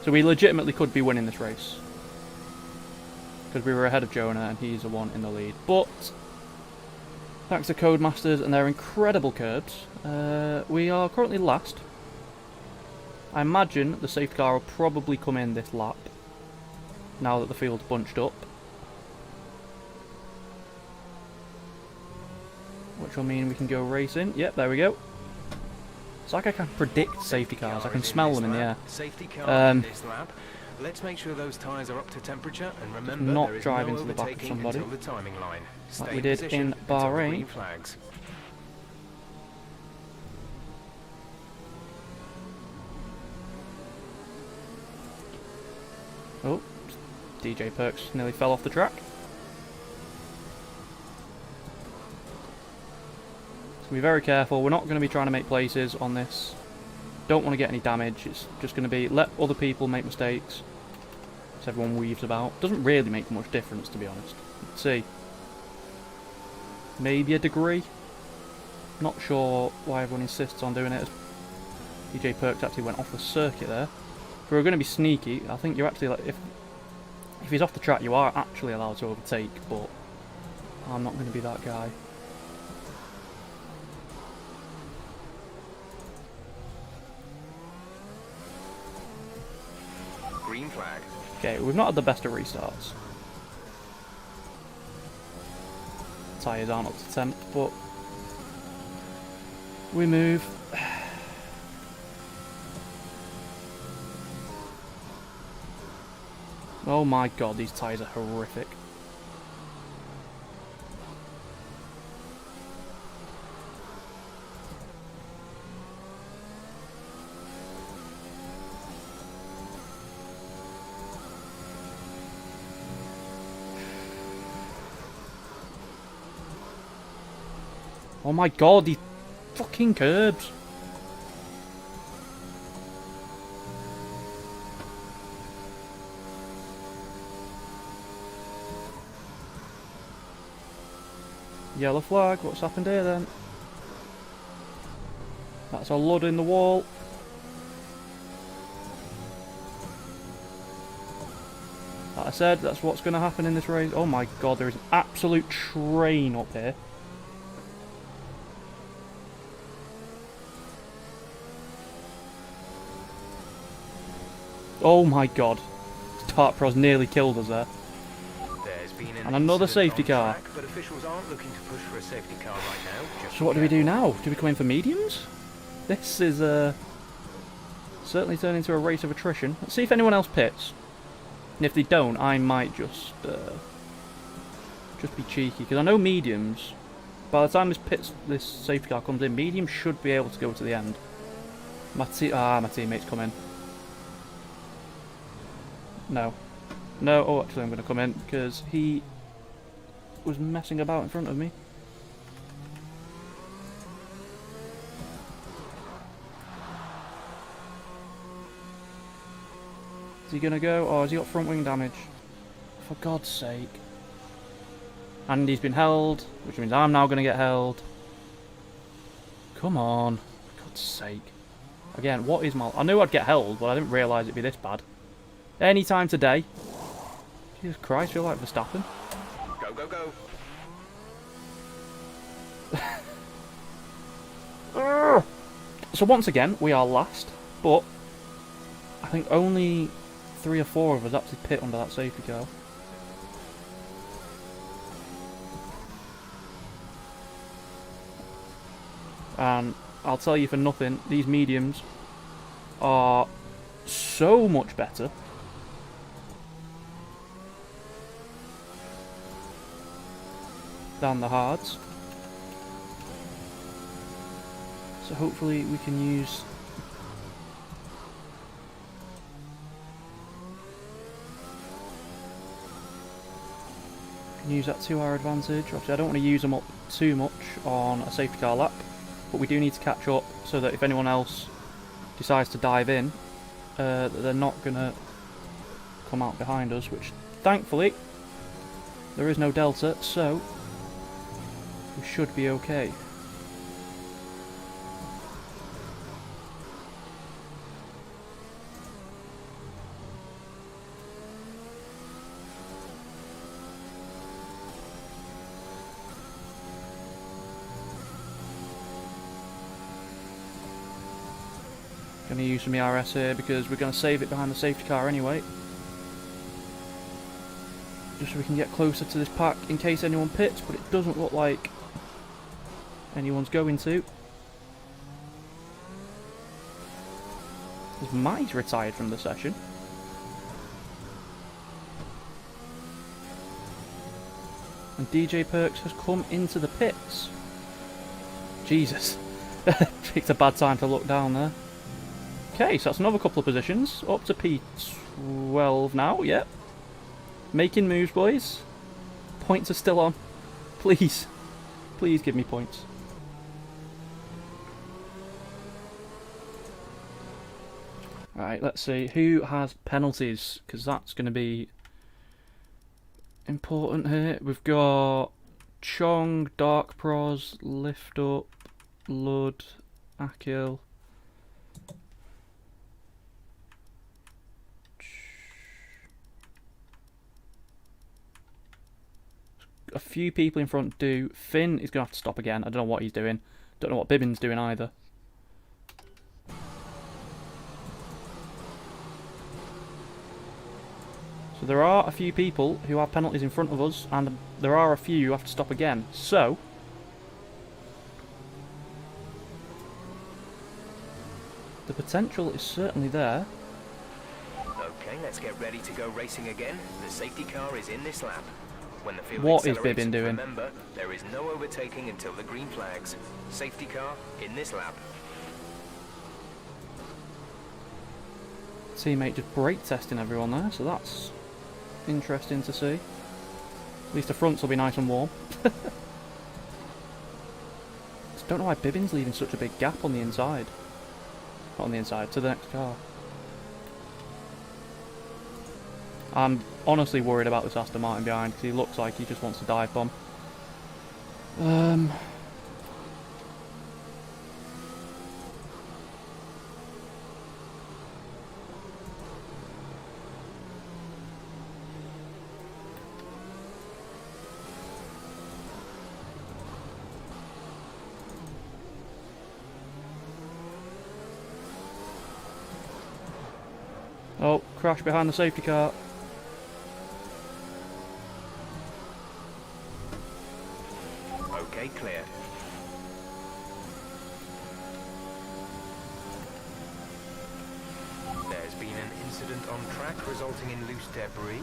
So we legitimately could be winning this race, because we were ahead of Jonah and he's the one in the lead. But thanks to Codemasters and their incredible curbs, we are currently last. I imagine the safety car will probably come in this lap, now that the field's bunched up. Which will mean we can go racing. Yep, there we go. It's like I can predict safety cars. I can smell them in the air. Safety car in this lap. Let's make sure those tyres are up to temperature, and remember, not there is drive no into the back of overtaking somebody, until the timing line. like we did in Bahrain. Green flags. Oh, DJ Perks nearly fell off the track. So be very careful. We're not going to be trying to make places on this. Don't want to get any damage. It's just going to be let other people make mistakes, so everyone weaves about. Doesn't really make much difference, to be honest. Let's see. Maybe a degree. Not sure why everyone insists on doing it. DJ Perks actually went off the circuit there. If we were going to be sneaky, I think you're actually, like, if he's off the track, you are actually allowed to overtake, but I'm not going to be that guy. Green flag. Okay, we've not had the best of restarts. Tyres aren't up to temp, but we move. Oh my god, these tyres are horrific. Oh my god, these fucking curbs. Yellow flag, what's happened here then? That's a lud in the wall. Like I said, that's what's going to happen in this race. Oh my god, there is an absolute train up here. Oh my god. Tart Pro's nearly killed us there. And another safety car. Track, but officials aren't looking to push for a safety car right now. So what do we do now? Do we come in for mediums? This is certainly turning into a race of attrition. Let's see if anyone else pits. And if they don't, I might just be cheeky, because I know mediums, by the time this safety car comes in, mediums should be able to go to the end. My teammate's come in. No. No, oh actually I'm going to come in, because he was messing about in front of me. Is he going to go? Oh, has he got front wing damage? For God's sake. And he's been held, which means I'm now going to get held. Come on. For God's sake. Again, what is my... I knew I'd get held, but I didn't realise it'd be this bad. Any time today. Jesus Christ, you're like Verstappen. Go, go, go. So once again, we are last, but I think only 3 or 4 of us actually pit under that safety car. And I'll tell you for nothing, these mediums are so much better. Than the hards. So hopefully we can use that to our advantage. Obviously I don't want to use them up too much on a safety car lap, but we do need to catch up so that if anyone else decides to dive in, they're not going to come out behind us, which thankfully there is no delta, so we should be okay. Going to use some ERS here because we're going to save it behind the safety car anyway. Just so we can get closer to this pack in case anyone pits, but it doesn't look like anyone's going to. Is Matty's retired from the session? And DJ Perks has come into the pits. Jesus. Picked a bad time to look down there. Okay, so that's another couple of positions. Up to P12 now, yep. Making moves, boys. Points are still on. Please. Please give me points. Right, let's see. Who has penalties? Because that's going to be important here. We've got Chong, Dark Pros, Lift Up, Lud, Akil. A few people in front do. Finn is going to have to stop again. I don't know what he's doing. Don't know what Bibbin's doing either. So there are a few people who have penalties in front of us, and there are a few who have to stop again. So the potential is certainly there. Okay, let's get ready to go racing again. The safety car is in this lap. When the field What is accelerates, Bibbin doing? Remember, there is no overtaking until the green flags. Safety car in this lap. Teammate just brake testing everyone there, so that's interesting to see. At least the fronts will be nice and warm. Just don't know why Bibbin's leaving such a big gap on the inside. Not on the inside, to the next car. I'm honestly worried about this Aston Martin behind because he looks like he just wants to dive bomb. Oh, crash behind the safety car. Okay, clear. There's been an incident on track resulting in loose debris.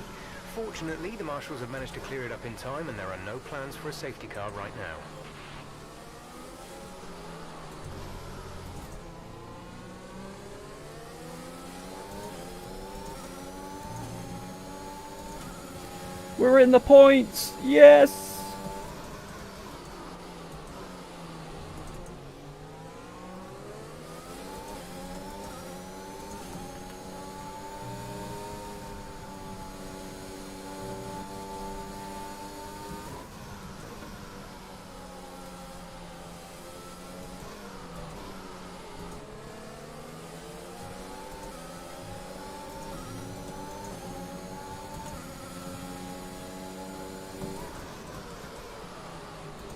Fortunately, the marshals have managed to clear it up in time and there are no plans for a safety car right now. We're in the points! Yes!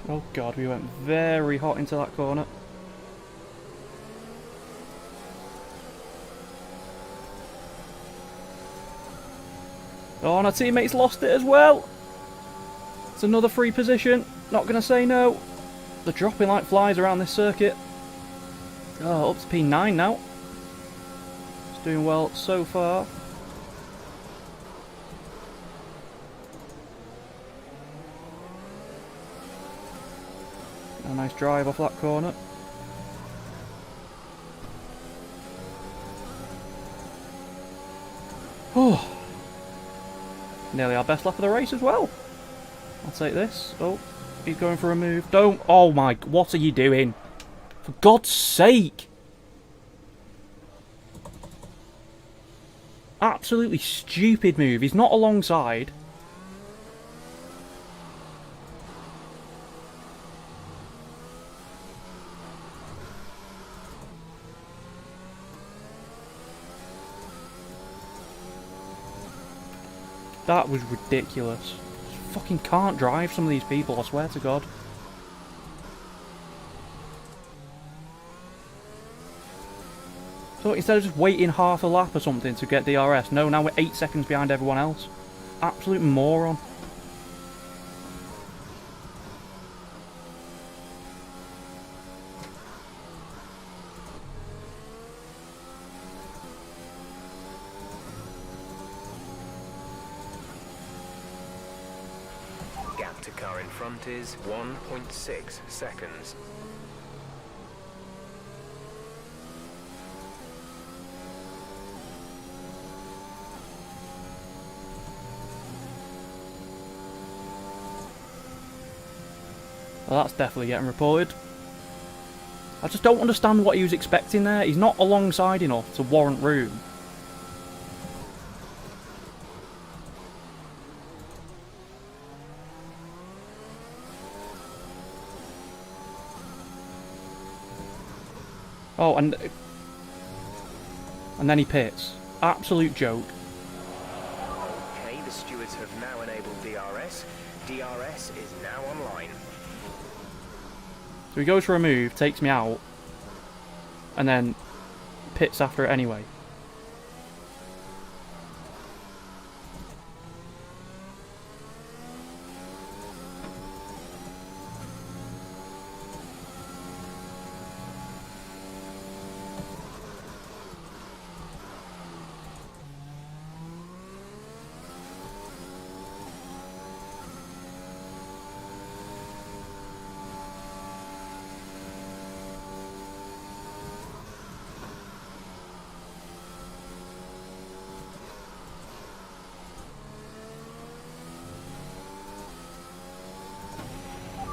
Oh god, we went very hot into that corner. Oh, and our teammates lost it as well. It's another free position. Not going to say no. They're dropping like flies around this circuit. Oh, up to P9 now. It's doing well so far. A nice drive off that corner. Oh, nearly our best lap of the race as well. I'll take this. Oh, he's going for a move. Don't. Oh my, what are you doing? For God's sake. Absolutely stupid move. He's not alongside. That was ridiculous. Fucking can't drive some of these people, I swear to God. So instead of just waiting half a lap or something to get DRS, no, now we're 8 seconds behind everyone else. Absolute moron. Gap to car in front is 1.6 seconds. Well, that's definitely getting reported. I just don't understand what he was expecting there. He's not alongside enough to warrant room. Oh, and then he pits. Absolute joke. Okay, the stewards have now enabled DRS. DRS is now online. So he goes for a move, takes me out, and then pits after it anyway.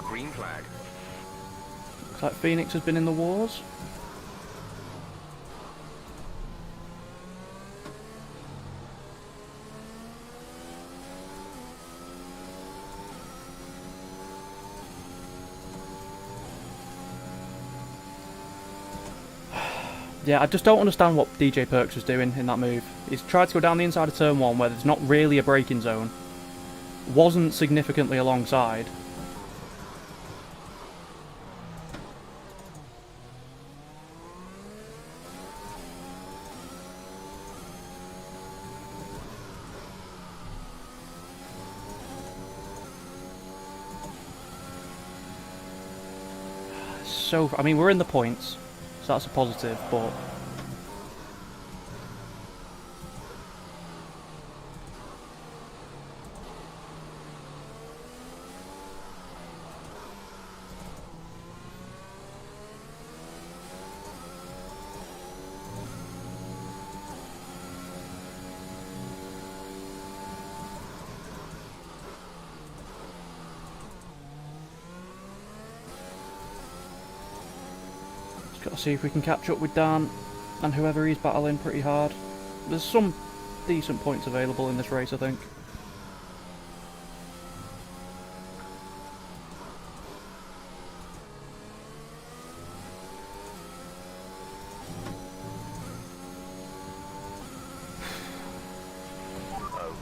Green flag. Looks like Phoenix has been in the wars. Yeah, I just don't understand what DJ Perks was doing in that move. He's tried to go down the inside of turn 1 where there's not really a braking zone. Wasn't significantly alongside. So, I mean, we're in the points, so that's a positive, but got to see if we can catch up with Dan and whoever he's battling pretty hard. There's some decent points available in this race, I think.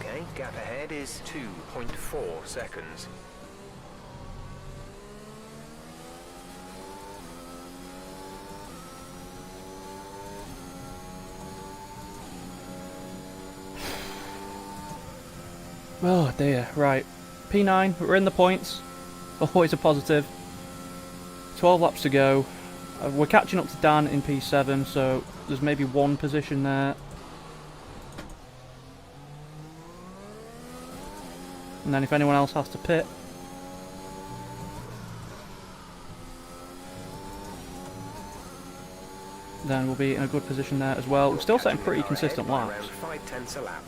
Okay, gap ahead is 2.4 seconds. Oh dear, right. P9, we're in the points. Always a positive. 12 laps to go. We're catching up to Dan in P7, so there's maybe one position there. And then if anyone else has to pit, then we'll be in a good position there as well. We're still setting pretty consistent laps. 5/10 a lap.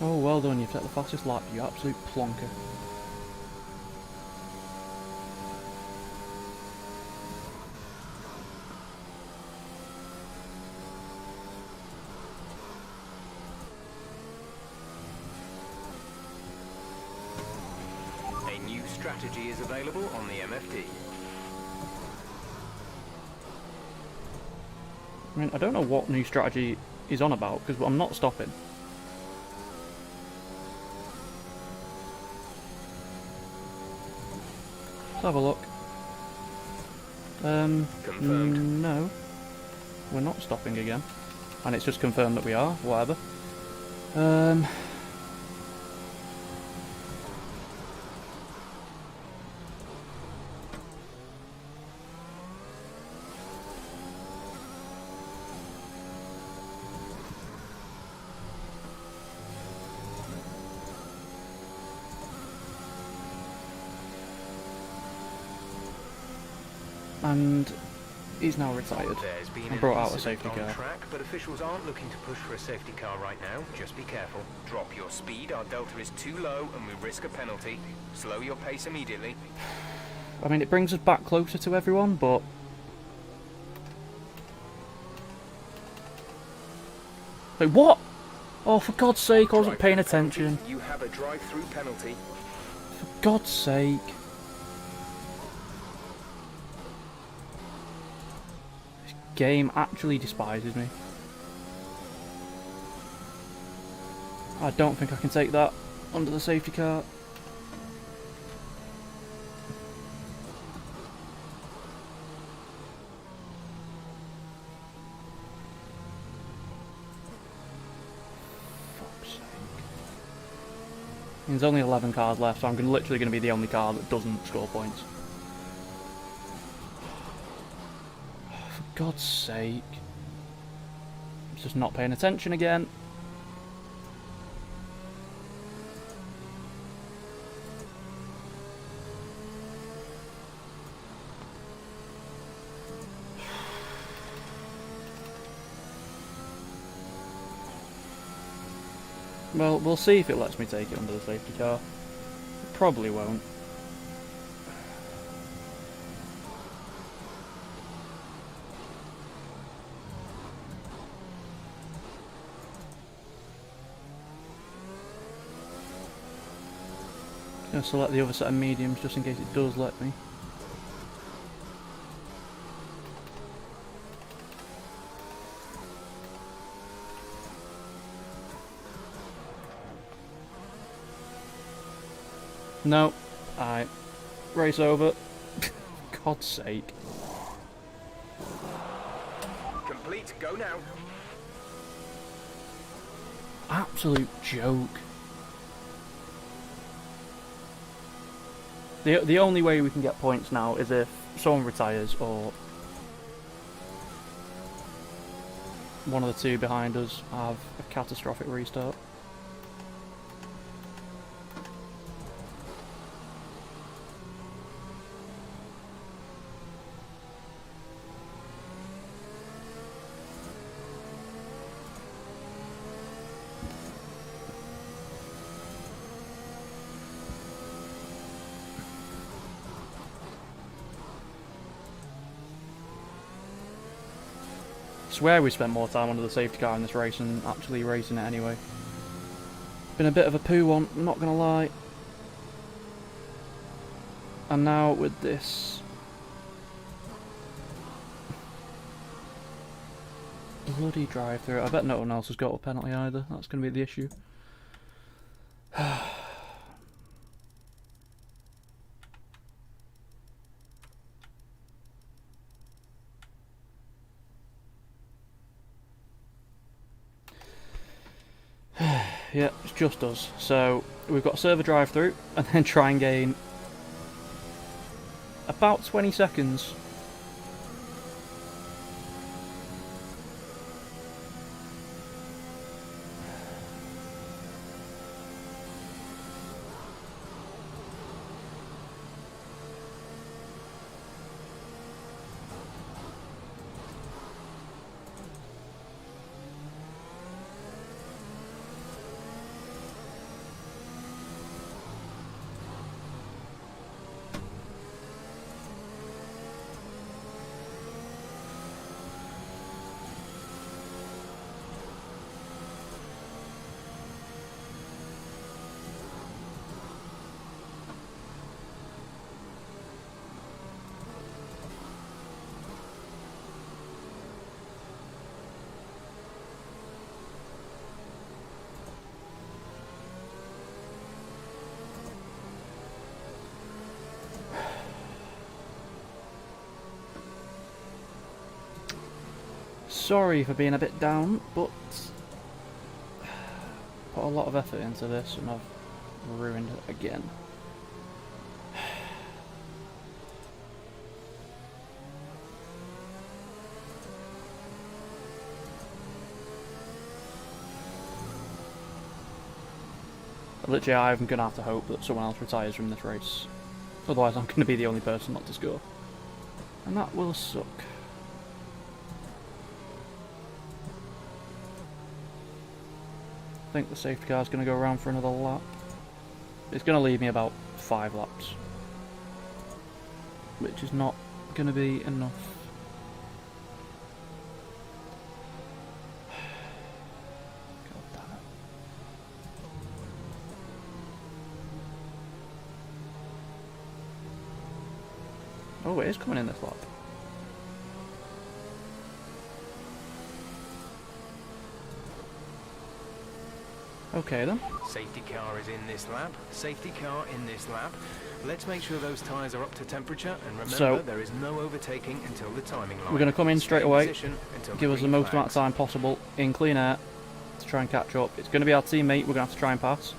Oh, well done, you've set the fastest lap, you absolute plonker. A new strategy is available on the MFD. I mean, I don't know what new strategy he's on about, because I'm not stopping. Let's have a look. Confirmed. No. We're not stopping again. And it's just confirmed that we are, whatever. And he's now retired. There's been And brought an out a incident safety on car. track, but officials aren't looking to push for a safety car right now. Just be careful. Drop your speed. Our delta is too low, and we risk a penalty. Slow your pace immediately. I mean, it brings us back closer to everyone, but... Wait, what? Oh, for God's sake, I wasn't paying attention. You have a drive-through penalty. For God's sake. This game actually despises me. I don't think I can take that under the safety car. There's only 11 cars left, so I'm literally going to be the only car that doesn't score points. For God's sake. I'm just not paying attention again. Well, we'll see if it lets me take it under the safety car. It probably won't. Gonna select the other set of mediums just in case it does let me. No. Alright. Race over. God's sake. Complete. Go now. Absolute joke. The only way we can get points now is if someone retires or one of the two behind us have a catastrophic restart. I swear we spent more time under the safety car in this race than actually racing it anyway. Been a bit of a poo one, I'm not gonna lie. And now with this bloody drive-through, I bet no one else has got a penalty either. That's going to be the issue. Yeah, it's just us. So we've got server drive-through and then try and gain about 20 seconds. Sorry for being a bit down, but put a lot of effort into this and I've ruined it again. Literally, I'm going to have to hope that someone else retires from this race. Otherwise, I'm going to be the only person not to score. And that will suck. I think the safety car is going to go around for another lap. It's going to leave me about 5 laps, which is not going to be enough. God damn it. Oh, it is coming in this lap. Okay then. Safety car is in this lap. Safety car in this lap. Let's make sure those tyres are up to temperature, and remember there is no overtaking until the timing line. We're going to come in straight away, give us the most flags. amount of time possible in clean air to try and catch up. It's going to be our teammate we're going to have to try and pass.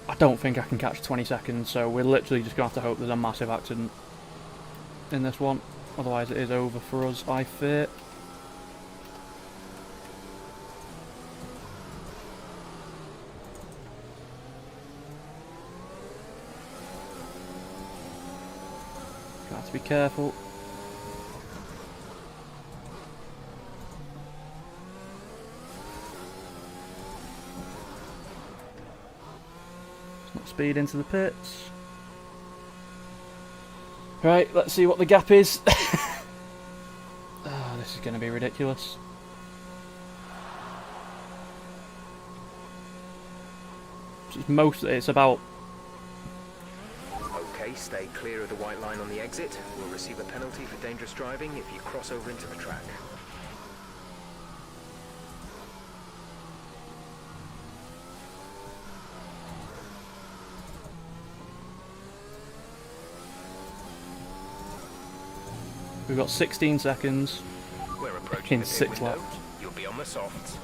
I don't think I can catch 20 seconds, so we're literally just going to have to hope there's a massive accident in this one. Otherwise it is over for us, I fear. Have to be careful. Let's not speed into the pits. Right, let's see what the gap is. Oh, this is going to be ridiculous. It's about. Okay, stay clear of the white line on the exit. We'll receive a penalty for dangerous driving if you cross over into the track. We've got 16 seconds We're approaching in the 6 pit window. laps. You'll be on the softs.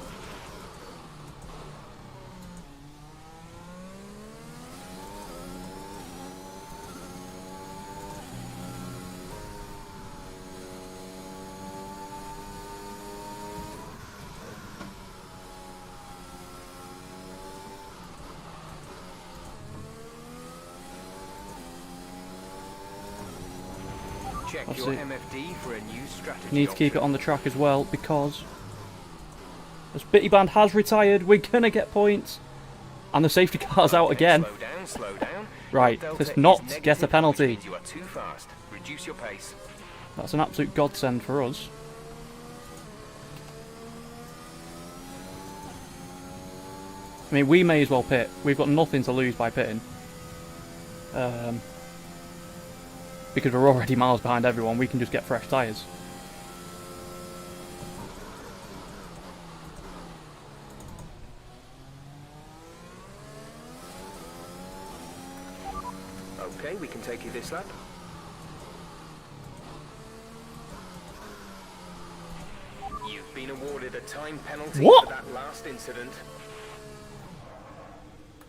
Check your Obviously, MFD for a new strategy. need to keep it on the track as well, because as Bitty Band has retired, we're going to get points. And the safety car's out again. Slow down, slow down. Right, Delta let's is not negative, get a penalty. which means you are too fast. Reduce your pace. That's an absolute godsend for us. I mean, we may as well pit. We've got nothing to lose by pitting. because we're already miles behind everyone, we can just get fresh tyres. Okay, we can take you this lap. You've been awarded a time penalty What? for that last incident.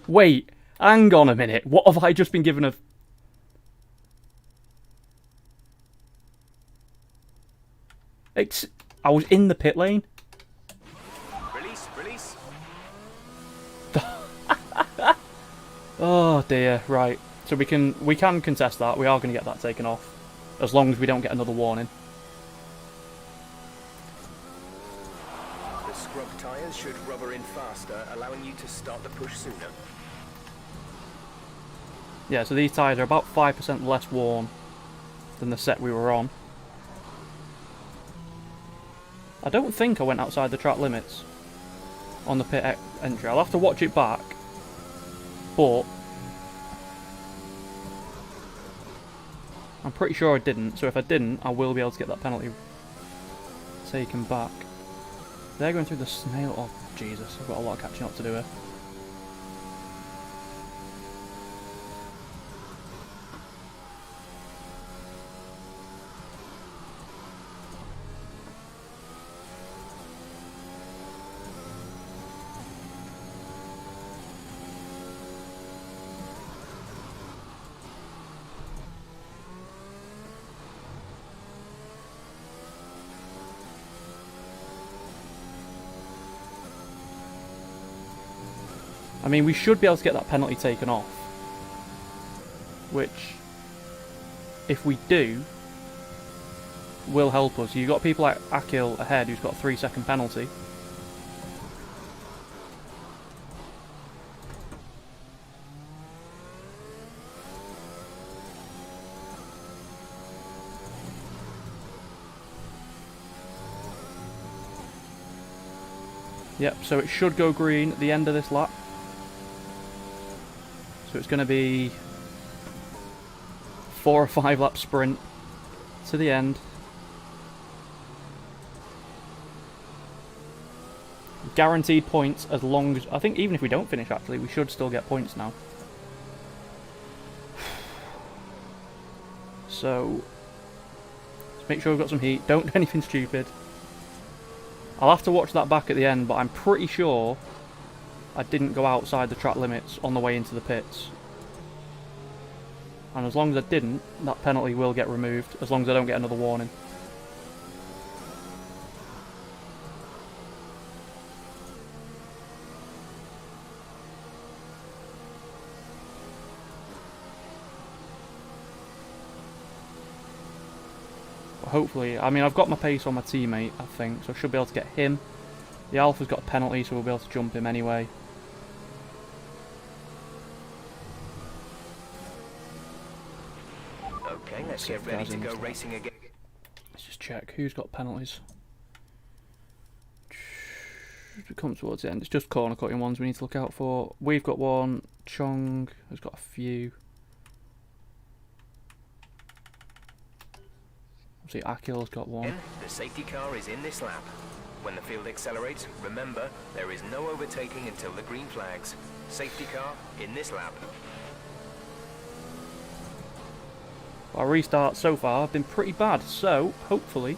Wait, hang on a minute. What have I just been given a... I was in the pit lane. Release, release. Oh dear, right. So we can contest that. We are going to get that taken off. As long as we don't get another warning. The scrub tyres should rubber in faster, allowing you to start the push sooner. Yeah, so these tyres are about 5% less worn than the set we were on. I don't think I went outside the track limits on the pit entry. I'll have to watch it back, but I'm pretty sure I didn't, so if I didn't, I will be able to get that penalty taken back. They're going through the snail... Oh, Jesus, I've got a lot of catching up to do here. I mean, we should be able to get that penalty taken off. Which, if we do, will help us. You've got people like Akil ahead who's got a 3-second penalty. Yep, so it should go green at the end of this lap. So it's going to be 4 or 5 lap sprint to the end. Guaranteed points as long as... I think even if we don't finish, actually, we should still get points now. So, let's make sure we've got some heat. Don't do anything stupid. I'll have to watch that back at the end, but I'm pretty sure I didn't go outside the track limits on the way into the pits. And as long as I didn't, that penalty will get removed, as long as I don't get another warning. But hopefully, I mean, I've got my pace on my teammate, I think, so I should be able to get him. The Alpha's got a penalty, so we'll be able to jump him anyway. Okay, let's get ready to go racing again. Let's just check who's got penalties. We come towards the end. It's just corner cutting ones we need to look out for. We've got one. Chong has got a few. Obviously, Akil's got one. The safety car is in this lap. When the field accelerates, remember, there is no overtaking until the green flags. Safety car in this lap. Our restarts so far have been pretty bad, so hopefully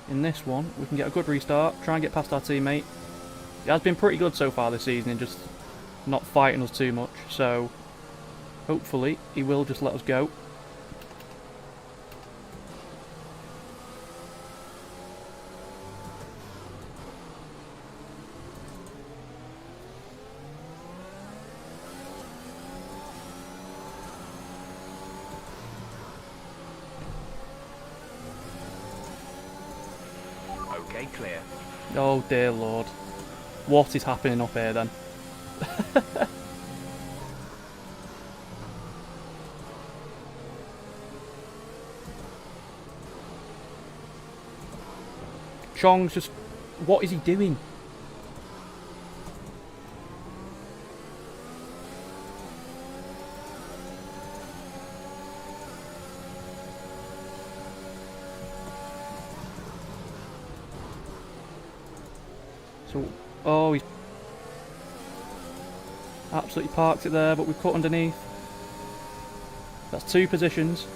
in this one we can get a good restart, try and get past our teammate. He has been pretty good so far this season in just not fighting us too much, so hopefully he will just let us go. Okay, clear. Oh dear lord. What is happening up here then? Chong's just... What is he doing? So, oh, he's absolutely parked it there, but we've cut underneath. That's 2 positions.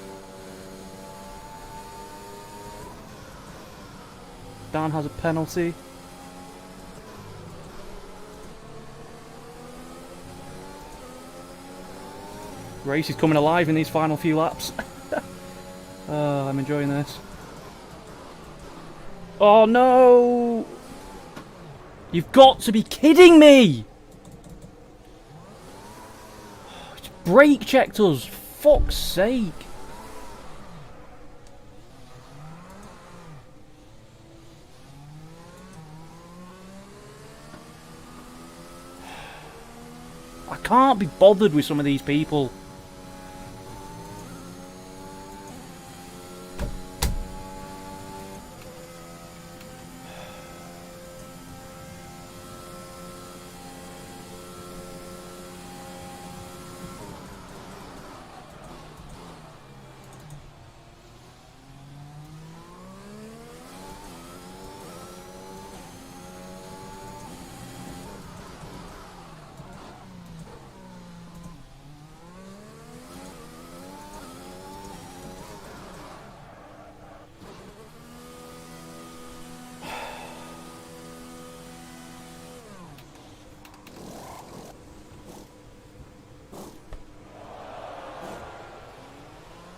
Dan has a penalty. Race is coming alive in these final few laps. Oh, I'm enjoying this. Oh no! You've got to be kidding me! It's brake checked us, fuck's sake. I can't be bothered with some of these people.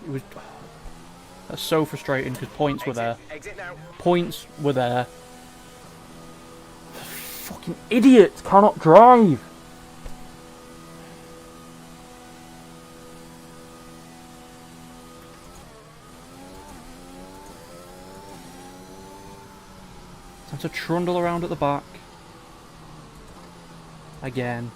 It was... That's so frustrating because points were there. Exit now. Points were there. Fucking idiots cannot drive. Time to trundle around at the back. Again.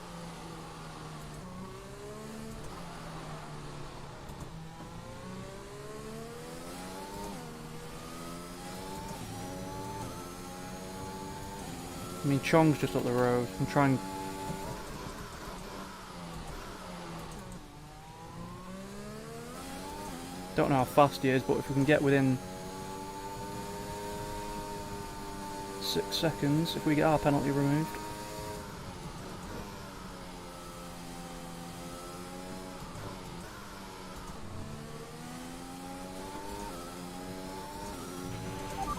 I mean, Chong's just up the road. I'm trying... Don't know how fast he is, but if we can get within 6 seconds, if we get our penalty removed.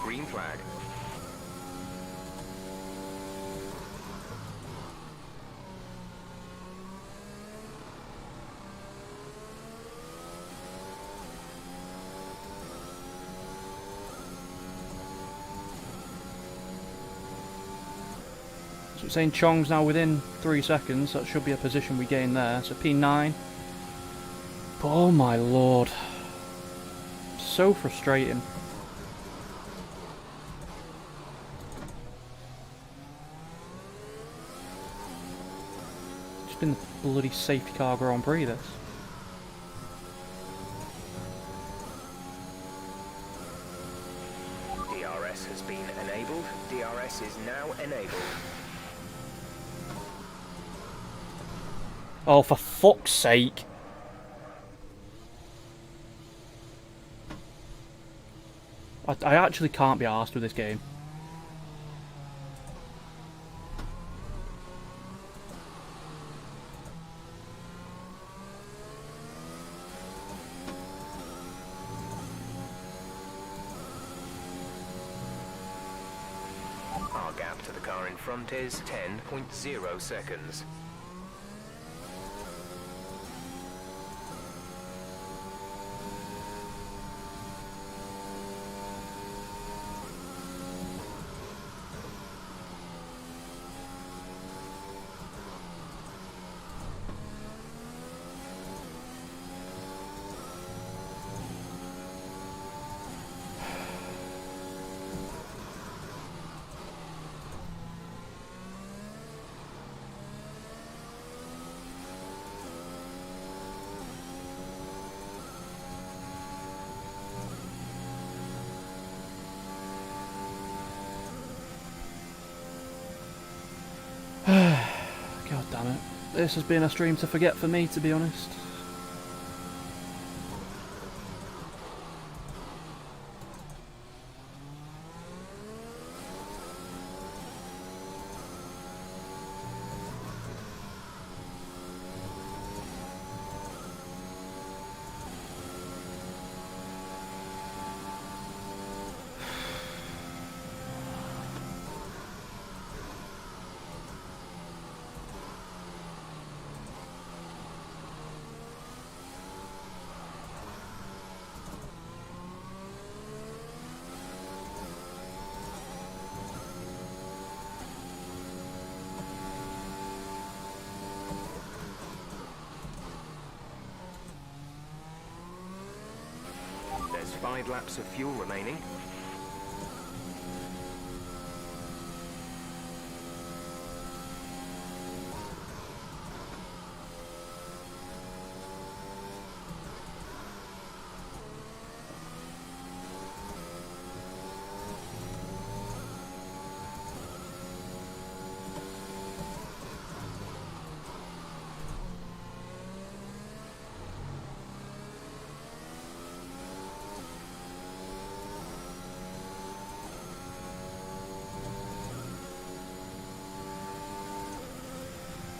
Green flag. So it's saying Chong's now within 3 seconds. That should be a position we gain there. So P9. But oh my lord. So frustrating. It's been the bloody safety car Grand Prix, this. DRS has been enabled. DRS is now enabled. Oh, for fuck's sake. I actually can't be arsed with this game. Our gap to the car in front is 10.0 seconds. God damn it. This has been a stream to forget for me, to be honest. 5 laps of fuel remaining.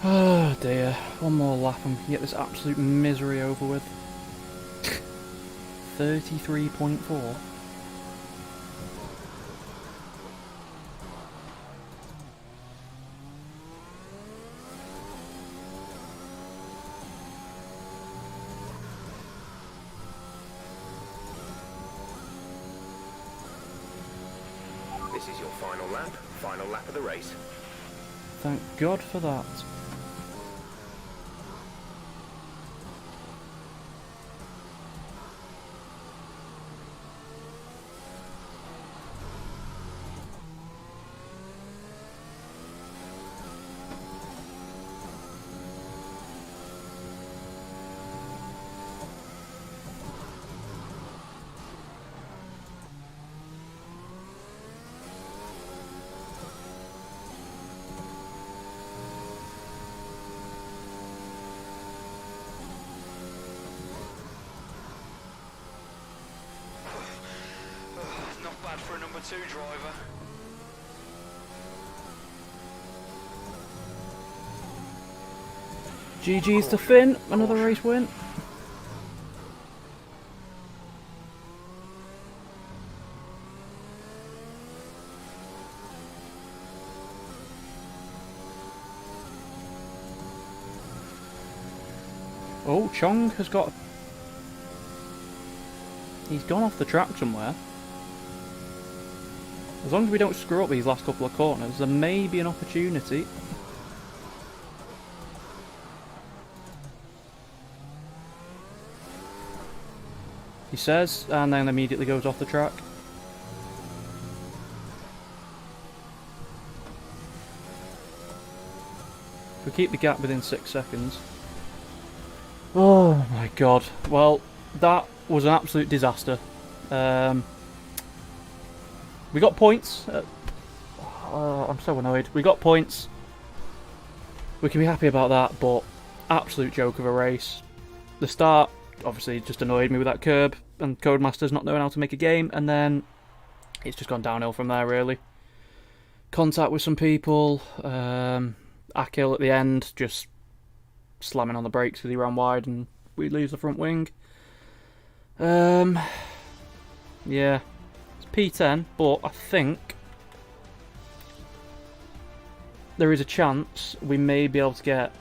Oh dear, one more lap and we can get this absolute misery over with. 33.4. This is your final lap of the race. Thank God for that. Not bad for a number 2 driver. GG's to Finn, another race win. Oh, Chong has got... He's gone off the track somewhere. As long as we don't screw up these last couple of corners, there may be an opportunity. He says, and then immediately goes off the track. If we keep the gap within 6 seconds. Oh my god. Well, that was an absolute disaster. We got points. I'm so annoyed. We got points. We can be happy about that, but absolute joke of a race. The start obviously just annoyed me with that curb and Codemasters not knowing how to make a game, and then it's just gone downhill from there really. Contact with some people, Akil at the end just slamming on the brakes because he ran wide and we lose the front wing. Yeah, it's P10, but I think there is a chance we may be able to get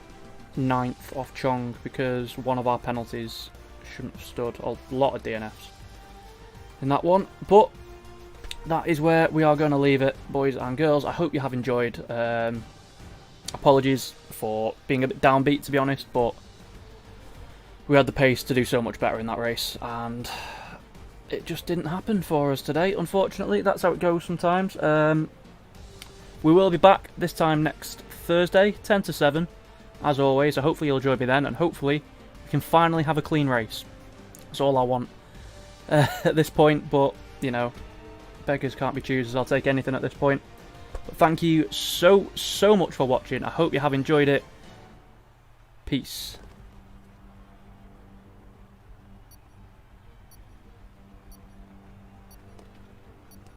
9th off Chong because one of our penalties shouldn't have stood. A lot of DNFs in that one, but that is where we are going to leave it, boys and girls. I hope you have enjoyed. Apologies for being a bit downbeat, to be honest, but we had the pace to do so much better in that race, and it just didn't happen for us today, unfortunately. That's how it goes sometimes. We will be back this time next Thursday, 10 to 7, as always, so hopefully you'll join me then, and hopefully we can finally have a clean race. That's all I want at this point, but, you know, beggars can't be choosers. I'll take anything at this point. But thank you so much for watching. I hope you have enjoyed it. Peace.